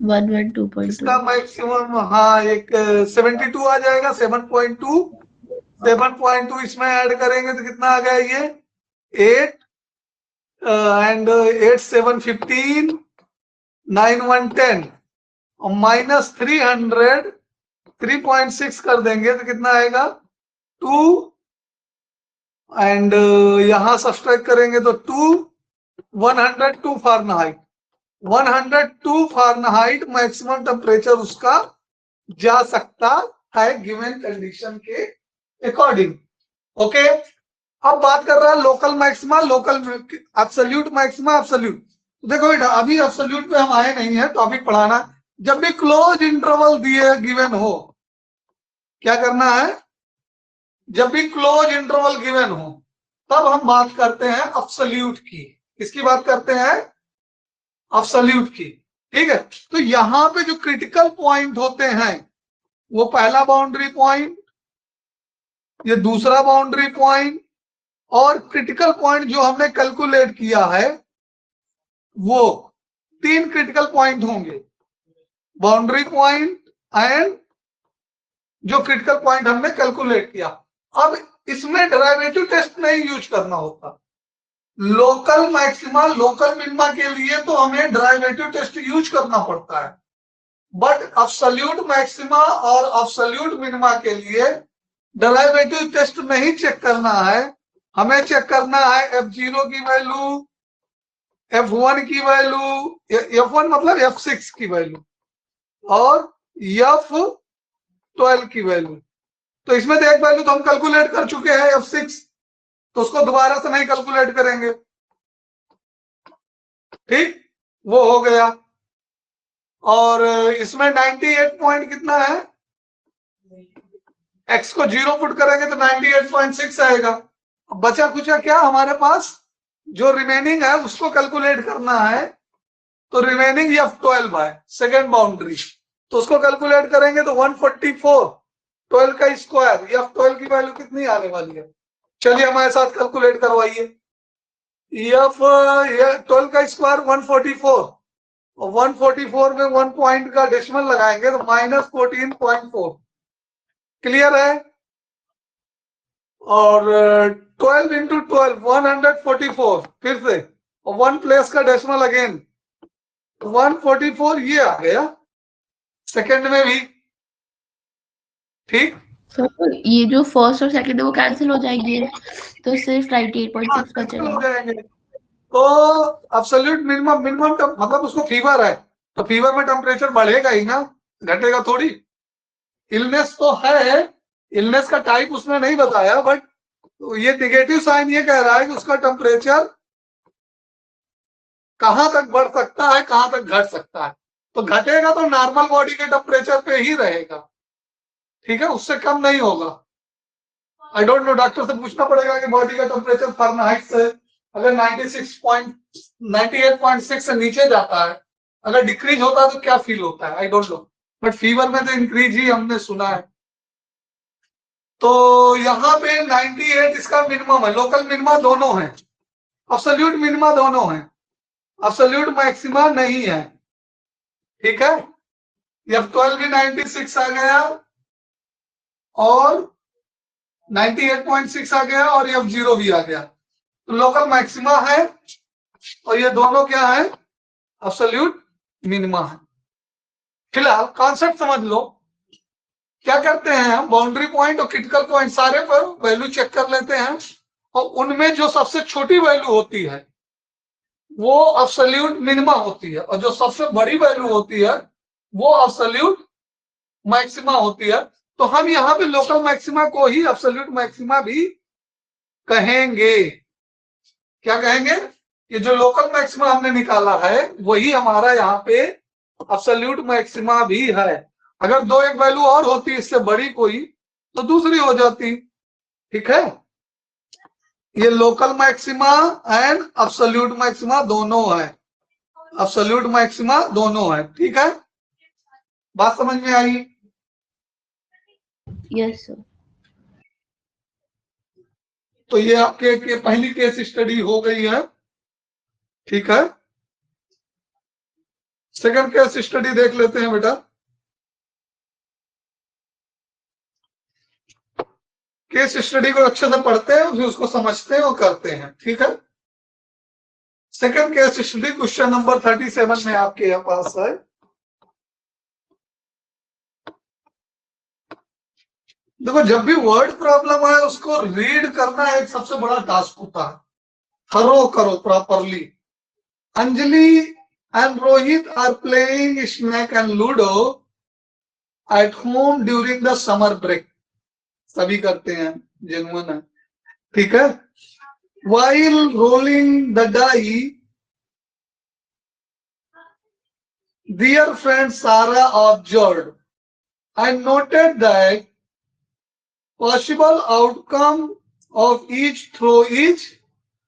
112.2 इसका मैक्सिमम, हाँ एक 72 आ जाएगा। 7.2 इसमें ऐड करेंगे तो कितना आ गया ये, एंड 8 7 15 9 1 10 और माइनस 300 3.6 कर देंगे तो कितना आएगा 2 एंड यहां सब्सट्रैक्ट करेंगे तो 2 102 फारेनहाइट 102 फारेनहाइट मैक्सिमम टेम्परेचर उसका जा सकता है गिवन कंडीशन के अकॉर्डिंग। ओके, अब बात कर रहा है local maxima, local absolute maxima, absolute. देखो बेटा अभी एब्सोल्यूट पे हम आए नहीं है, टॉपिक पढ़ाना। जब भी क्लोज इंटरवल दिए गिवन हो, क्या करना है, जब भी क्लोज इंटरवल गिवन हो तब हम बात करते हैं एब्सोल्यूट की। किसकी बात करते हैं, एब्सोल्यूट की। ठीक है, तो यहां पे जो क्रिटिकल पॉइंट होते हैं वो पहला बाउंड्री पॉइंट, ये दूसरा बाउंड्री पॉइंट और क्रिटिकल पॉइंट जो हमने कैलकुलेट किया है वो 3 क्रिटिकल पॉइंट होंगे, बाउंड्री पॉइंट एंड जो क्रिटिकल पॉइंट हमने कैलकुलेट किया। अब इसमें डेरिवेटिव टेस्ट नहीं यूज करना होता। लोकल मैक्सिमा लोकल मिनिमा के लिए तो हमें डेरिवेटिव टेस्ट यूज करना पड़ता है, बट एब्सोल्यूट मैक्सिमा और एब्सोल्यूट मिनिमा के लिए डेरिवेटिव टेस्ट नहीं चेक करना है। हमें चेक करना है F0 की वैल्यू, F1 की वैल्यू, F1 मतलब F6 की वैल्यू और F12 की वैल्यू। तो इसमें तो एक वैल्यू तो हम कैलकुलेट कर चुके हैं F6, तो उसको दोबारा से नहीं कैलकुलेट करेंगे। ठीक, वो हो गया। और इसमें 98 पॉइंट कितना है, x को 0 पुट करेंगे तो 98.6 आएगा। बचा कुचा क्या हमारे पास, जो रिमेनिंग है उसको कैलकुलेट करना है। तो रिमेनिंग F12 है सेकेंड बाउंड्री, तो उसको कैलकुलेट करेंगे तो 144 12 का स्क्वायर, F12 की वैल्यू कितनी आने वाली है, चलिए हमारे साथ कैलकुलेट करवाइए। F12 का स्क्वायर 144 और 144 में 1 पॉइंट का डेसिमल लगाएंगे तो -14.4, क्लियर है। और 12 इंटू 12 144, फिर से 1 प्लेस का डेसिमल अगेन 144, ये आ गया सेकंड में भी। ठीक, सर ये जो फर्स्ट और सेकंड है वो कैंसिल हो जाएंगे तो सिर्फ 98.6 हो बचेगा। जाएंगे। तो एब्सोल्यूट मिनिमम मिनिमम मतलब उसको फीवर है तो फीवर में टेम्परेचर बढ़ेगा ही ना, घटेगा थोड़ी। इलनेस तो है, इलनेस का टाइप उसने नहीं बताया, बट ये निगेटिव साइन ये कह रहा है कि उसका टेम्परेचर कहां तक बढ़ सकता है, कहां तक घट सकता है। तो घटेगा तो नॉर्मल बॉडी के टेम्परेचर पे ही रहेगा, ठीक है, उससे कम नहीं होगा। आई डोंट नो, डॉक्टर से पूछना पड़ेगा कि बॉडी का टेम्परेचर फारेनहाइट से अगर 98.6 से नीचे जाता है, अगर डिक्रीज होता है तो क्या फील होता है, I don't know, but fever में तो इंक्रीज ही हमने सुना है। तो यहाँ पे 98 इसका मिनिमम है, लोकल मिनिमा दोनों है, एब्सोल्यूट मिनिमा दोनों है, एब्सोल्यूट मैक्सिमा नहीं है। ठीक है, F12 भी 96 आ गया और 98.6 आ गया और F0 भी आ गया, तो लोकल मैक्सिमा है और ये दोनों क्या है, एब्सोल्यूट मिनिमा है। फिलहाल कॉन्सेप्ट समझ लो, क्या करते हैं हम, बाउंड्री पॉइंट और क्रिटिकल पॉइंट सारे पर वैल्यू चेक कर लेते हैं और उनमें जो सबसे छोटी वैल्यू होती है वो एब्सोल्यूट मिनिमा होती है और जो सबसे बड़ी वैल्यू होती है वो एब्सोल्यूट मैक्सिमा होती है। तो हम यहाँ पे लोकल मैक्सिमा को ही एब्सोल्यूट मैक्सिमा भी कहेंगे। क्या कहेंगे, ये जो लोकल मैक्सिमा हमने निकाला है वही हमारा यहाँ पे एब्सोल्यूट मैक्सिमा भी है। अगर दो एक वैल्यू और होती इससे बड़ी कोई तो दूसरी हो जाती। ठीक है, ये local maxima and absolute maxima दोनों है, एब्सोल्यूट मैक्सिमा दोनों है। ठीक है, बात समझ में आई। Yes sir. तो ये आपके पहली केस स्टडी हो गई है। ठीक है, सेकंड केस स्टडी देख लेते हैं बेटा। केस स्टडी को अच्छे से पढ़ते हैं, फिर उसको समझते हैं और करते हैं। ठीक है, second case study question number 37 में आपके यहाँ पास है। देखो, जब भी वर्ड प्रॉब्लम है उसको रीड करना एक सबसे बड़ा टास्क होता है। थरो करो properly. Anjali and Rohit are playing snake and ludo at home during the summer break. सभी करते हैं, जेन्युइन है, ठीक है। While rolling the die, dear friend Sarah observed and noted that possible outcome of each throw is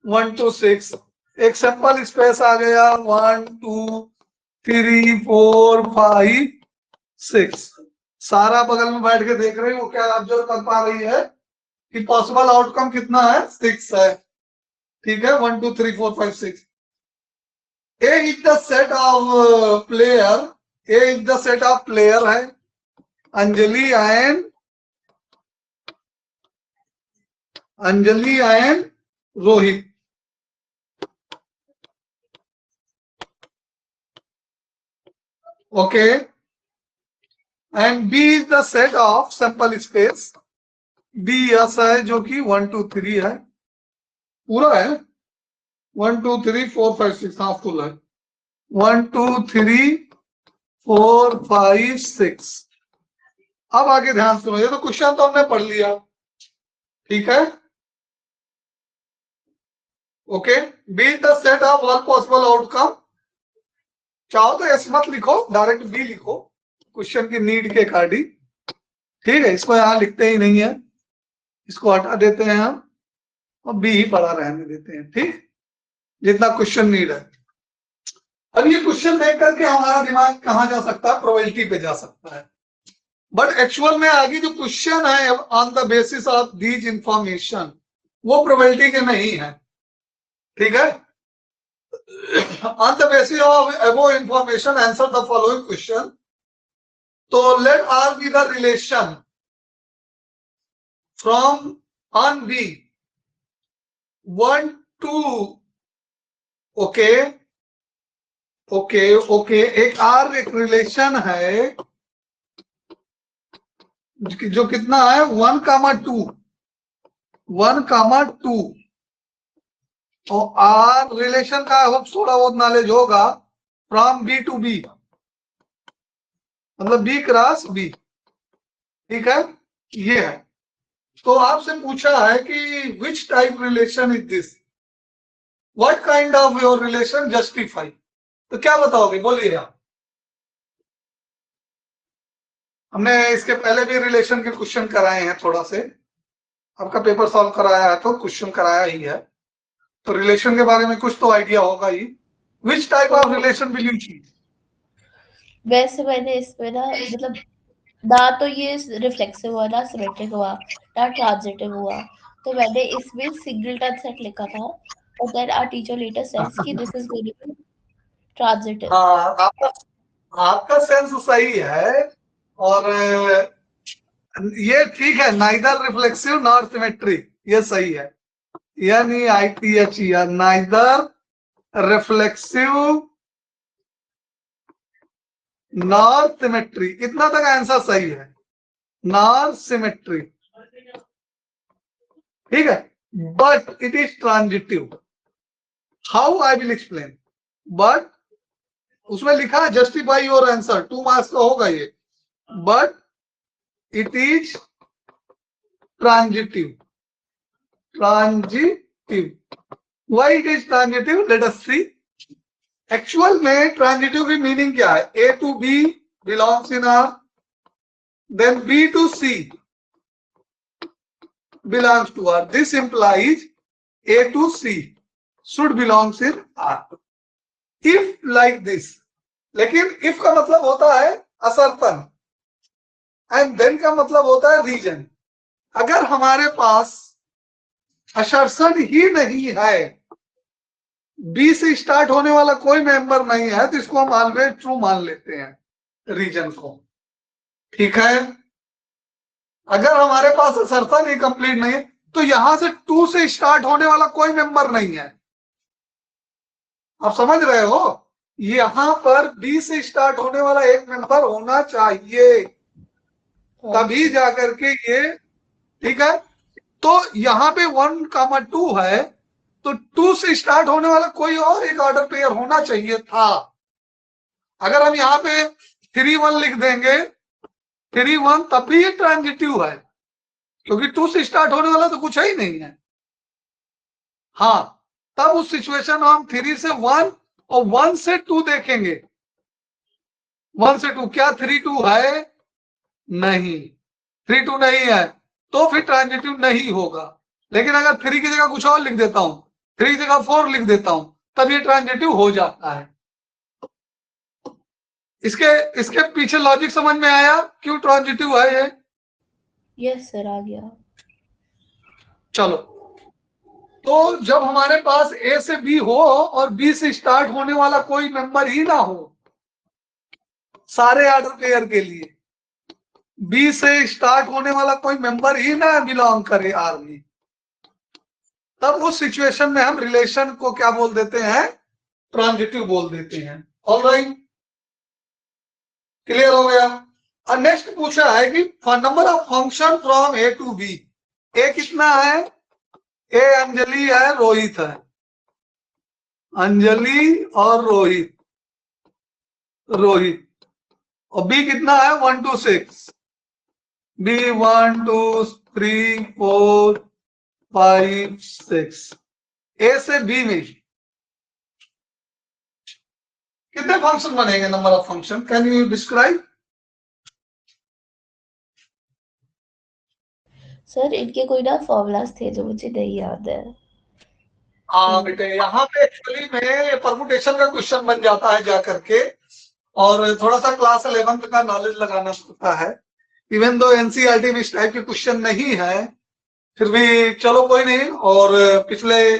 1 to 6. एक simple space आ गया 1 2 3 4 5 6। सारा बगल में बैठ के देख रही है, वो क्या ऑब्जर्व कर पा रही है कि पॉसिबल आउटकम कितना है, 6 है, ठीक है। 1 2 3 4 5 6। A is the set of player. A is the set of player है Anjali and Rohit. Okay, and B is the set of sample space. B ऐसा है जो कि 1 2 3 है, पूरा है। 1 2 3 4 5 6 हाफ फुल है। 1 2 3 4 5 6। अब आगे ध्यान सुनो, ये तो क्वेश्चन तो हमने पढ़ लिया, ठीक है। Okay, b is the set of all possible outcome. चाहो तो एस मत लिखो, डायरेक्ट बी लिखो क्वेश्चन की नीड के अकॉर्डिंग, ठीक है। इसको यहां लिखते ही नहीं है, इसको हटा देते हैं हम और बी ही पढ़ा रहने देते हैं, ठीक, जितना क्वेश्चन नीड है। अब ये क्वेश्चन देख करके हमारा दिमाग कहां जा सकता है, प्रोबेबिलिटी पे जा सकता है। बट एक्चुअल में आगे जो क्वेश्चन है on the basis of these information, वो प्रोबेबिलिटी के नहीं है, ठीक है। On the basis of above information answer the following question. तो let are be the relation from on B 1 2। Okay okay okay, एक आर एक रिलेशन है जो कितना है 1,2 1,2। और आर रिलेशन का होप थोड़ा बहुत नॉलेज होगा, फ्रॉम बी टू बी, मतलब बी क्रॉस बी, ठीक है, ये है। तो आपसे पूछा है कि which type relation is this, what kind of your relation justify. तो क्या बताओगे, बोलिए आप। हमने इसके पहले भी रिलेशन के क्वेश्चन कराए हैं, थोड़ा से आपका पेपर सॉल्व कराया है तो क्वेश्चन कराया ही है, तो रिलेशन के बारे में कुछ तो आइडिया होगा ही। Which type of relation will you choose. वैसे मैंने इसमें ना, मतलब ना तो ये रिफ्लेक्सिव हुआ, ना सिमेट्रिक हुआ, ना ट्रांजिटिव हुआ, तो मैंने इसमें सिंगलटन सेट लिखा था, और then our teacher later sense कि this is going to be transitive. हाँ, आपका सेंस सही है, और ये ठीक है, नाइदर रिफ्लेक्सिव नॉर सिमेट्रिक, ये सही है, यानी ITH, neither reflexive nor symmetry, इतना तक आंसर सही है, नॉर सिमेट्री, ठीक है। But it is transitive, how I will explain. But उसमें लिखा है जस्टिफाई योर आंसर, 2 मार्क्स का होगा ये, but it is transitive. Why it is transitive, let us see. Actual में ट्रांजिटिव की मीनिंग क्या है, A to B belongs in R, then B to C belongs to R. This implies A to C should belongs in R. If like this, लेकिन if का मतलब होता है असर्तन, and then का मतलब होता है रीजन। अगर हमारे पास असर्शन ही नहीं है, बी से स्टार्ट होने वाला कोई मेंबर नहीं है, तो इसको हम ऑलवेज ट्रू मान लेते हैं रीजन को, ठीक है। अगर हमारे पास असर्शन ही कंप्लीट नहीं है, तो यहां से 2 से स्टार्ट होने वाला कोई मेंबर नहीं है, आप समझ रहे हो, यहां पर बी से स्टार्ट होने वाला एक मेंबर होना चाहिए, तभी जाकर के ये, ठीक है। तो यहाँ पे 1, 2 है, तो 2 से स्टार्ट होने वाला कोई और एक ऑर्डर पेयर होना चाहिए था। अगर हम यहाँ पे 3, 1 लिख देंगे, 3, 1, तब भी ये ट्रांजिटिव है, क्योंकि 2 से स्टार्ट होने वाला तो कुछ ही नहीं है। हाँ, तब उस सिचुएशन में हम 3 से 1 और 1 से 2 देखेंगे। 1 से 2, क्या 3, 2 है? नहीं, 3, 2 नहीं है, तो फिर ट्रांजिटिव नहीं होगा। लेकिन अगर 3 की जगह कुछ और लिख देता हूं, 3 की जगह 4 लिख देता हूं, तब ये ट्रांजिटिव हो जाता है। इसके पीछे लॉजिक समझ में आया क्यों ट्रांजिटिव है ये? यस सर, आ गया। चलो, तो जब हमारे पास ए से बी हो और बी से स्टार्ट होने वाला कोई मेंबर ही ना हो, सारे ऑर्डर पेयर के लिए बी से स्टार्ट होने वाला कोई मेंबर ही ना बिलोंग करे आर में, तब उस सिचुएशन में हम रिलेशन को क्या बोल देते हैं? ट्रांजिटिव बोल देते हैं। ऑलराइट, क्लियर हो गया। और नेक्स्ट पूछा है कि number of function from A to B. A कितना है? ए अंजलि है, रोहित है, अंजलि और रोहित, और बी कितना है? 1 to 6, बी 1 2 3 4 5 6। ए से बी में कितने फंक्शन बनेंगे? Number of function, can you describe? Sir इनके कोई ना फॉर्मूलाज थे जो मुझे नहीं याद है। हाँ बेटे, यहाँ पे एक्चुअली में परमुटेशन का क्वेश्चन बन जाता है जा करके, और थोड़ा सा क्लास 11th का नॉलेज लगाना पड़ता है। इवन दो एनसीईआरटी में इस टाइप के क्वेश्चन नहीं है, फिर भी चलो कोई नहीं। और पिछले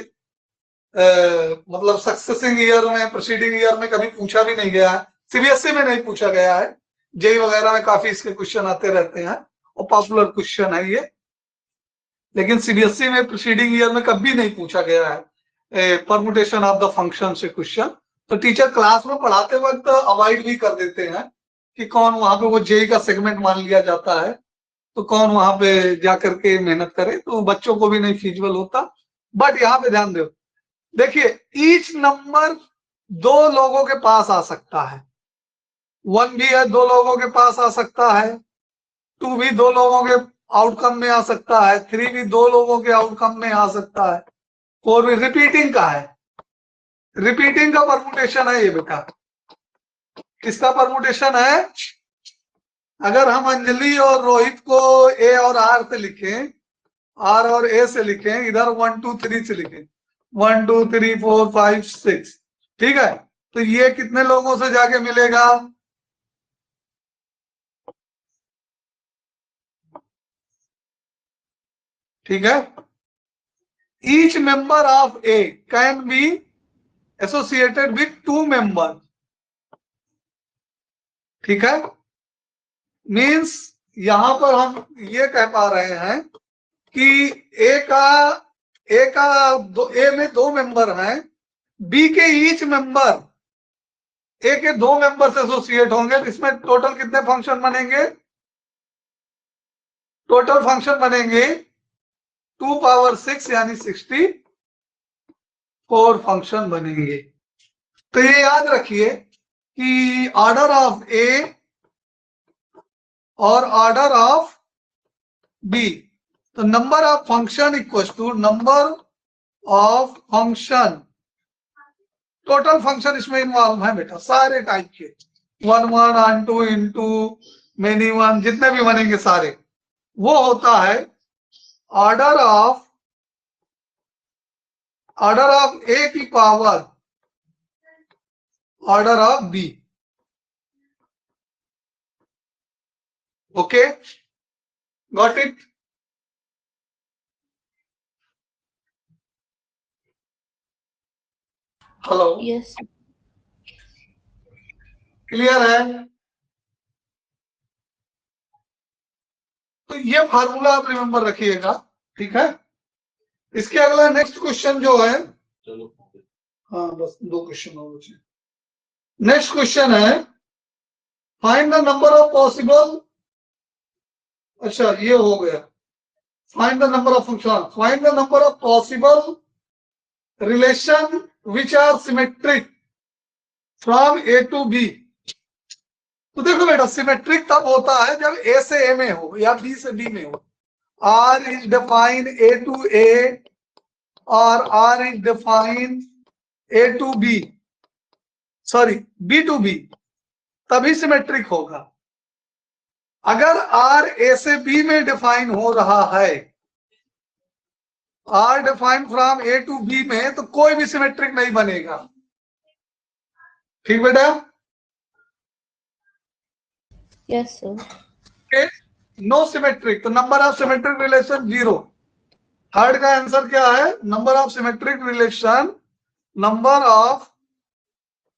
मतलब सक्सेसिंग ईयर में, प्रोसीडिंग ईयर में कभी पूछा भी नहीं गया है, सीबीएसई में नहीं पूछा गया है, जेई वगैरह में काफी इसके क्वेश्चन आते रहते हैं और पॉपुलर क्वेश्चन है ये, लेकिन सीबीएसई में प्रोसीडिंग ईयर में कभी नहीं पूछा गया है परमुटेशन ऑफ द फंक्शन से क्वेश्चन। तो टीचर क्लास में पढ़ाते वक्त अवॉइड भी कर देते हैं कि कौन वहां पे, वो जेई का सेगमेंट मान लिया जाता है, तो कौन वहां पे जाकर के मेहनत करे, तो बच्चों को भी नहीं फीजिबल होता। बट यहाँ पे ध्यान दो, देखिए ईच नंबर 2 लोगों के पास आ सकता है। 1 भी है, 2 लोगों के पास आ सकता है, 2 भी 2 लोगों के आउटकम में आ सकता है, 3 भी 2 लोगों के आउटकम में आ सकता है, 4 भी रिपीटिंग का है। रिपीटिंग का परमुटेशन है ये बेटा। किसका परमुटेशन है? अगर हम अंजलि और रोहित को ए और आर से लिखें, आर और ए से लिखें, इधर 1 2 3 से लिखें, 1 2 3 4 5 6, ठीक है, तो ये कितने लोगों से जाके मिलेगा? ठीक है, each member of A can be associated with 2 member. ठीक है, मीन्स यहां पर हम ये कह पा रहे हैं कि ए में 2 मेंबर हैं, बी के ईच मेंबर ए के 2 मेंबर से एसोसिएट होंगे, इसमें टोटल कितने फंक्शन बनेंगे? टोटल फंक्शन बनेंगे 2 पावर 6 यानी 64 फंक्शन बनेंगे। तो ये याद रखिए कि ऑर्डर ऑफ ए और ऑर्डर ऑफ बी, तो number of function equal to number of function, total function इसमें इन्वॉल्व है बेटा, सारे टाइप के, 1 1 ऑन 2 इंटू मेनी 1, जितने भी बनेंगे सारे, वो होता है ऑर्डर ऑफ ए की power order of b. Okay, got it? Hello, yes, clear है? तो ये फार्मूला आप रिमेंबर रखिएगा, ठीक है। इसके अगला नेक्स्ट क्वेश्चन जो है, हाँ बस 2 क्वेश्चन और बचे। नेक्स्ट क्वेश्चन है find the number of possible, अच्छा ये हो गया, find the number of function, find the number of possible relation which are symmetric from A to b. तो देखो बेटा सिमेट्रिक तब होता है जब ए से ए में हो या बी से बी में हो। R is define A to A और R is define A to B, sorry B to B, तभी सिमेट्रिक होगा। अगर आर ए से बी में डिफाइन हो रहा है, R define from A to B में, तो कोई भी सिमेट्रिक नहीं बनेगा। ठीक बेटा? Yes sir. नो सिमेट्रिक, तो number of symmetric relation 0। Third का आंसर क्या है? Number of symmetric relation, number of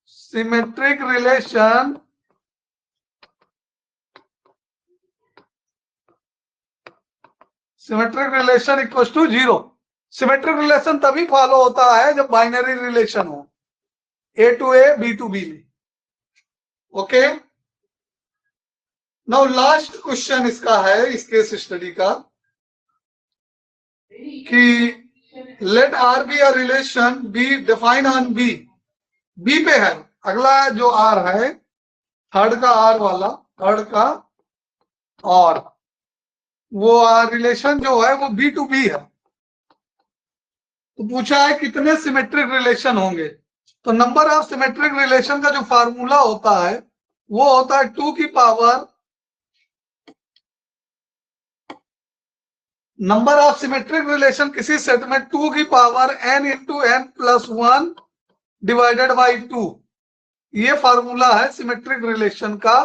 symmetric relation symmetric relation equal to 0। Symmetric relation तभी फॉलो होता है जब बाइनरी रिलेशन हो, A to A B to B में। ओके, नाउ लास्ट क्वेश्चन इसका है, इस केस स्टडी का, कि let are be a relation be defined on b. B पे है, अगला जो आर है, थर्ड का आर वाला, थर्ड का, और वो रिलेशन जो है वो बी टू बी है। तो पूछा है कितने सिमेट्रिक रिलेशन होंगे। तो नंबर ऑफ सिमेट्रिक रिलेशन का जो फार्मूला होता है वो होता है 2 की power number of symmetric relation किसी सेट में 2 की power n into n plus 1 divided by 2। ये फार्मूला है सिमेट्रिक रिलेशन का,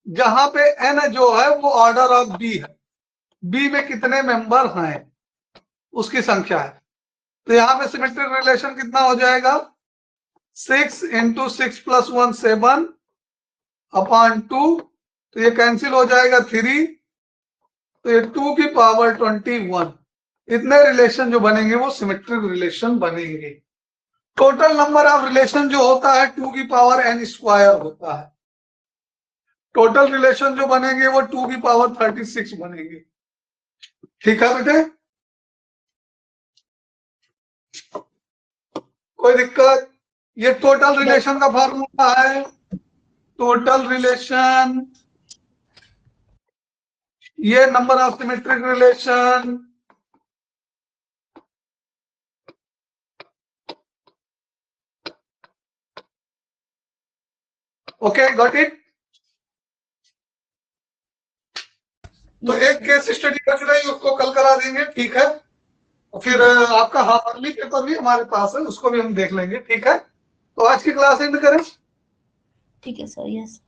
जहां पे n जो है वो ऑर्डर ऑफ b है, b में कितने मेंबर हैं उसकी संख्या है। तो यहां पे सिमेट्रिक रिलेशन कितना हो जाएगा? 6 इंटू 6 प्लस 1 7 अपॉन 2, तो ये कैंसिल हो जाएगा 3, तो ये 2 की पावर 21। इतने रिलेशन जो बनेंगे वो सिमेट्रिक रिलेशन बनेंगे। टोटल नंबर ऑफ रिलेशन जो होता है 2 की पावर n स्क्वायर होता है। टोटल रिलेशन जो बनेंगे वो 2 की पावर 36 बनेंगे। ठीक है बेटे? कोई दिक्कत? ये टोटल रिलेशन का फार्मूला है। टोटल रिलेशन, ये number of symmetric relation, okay got it. तो एक केस स्टडी बच रही, उसको कल करा देंगे, ठीक है? और फिर आपका हाफ अर्ली पेपर भी हमारे पास है, उसको भी हम देख लेंगे, ठीक है? तो आज की क्लास एंड करें? ठीक है सर, यस।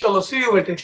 चलो सी यू बेटे।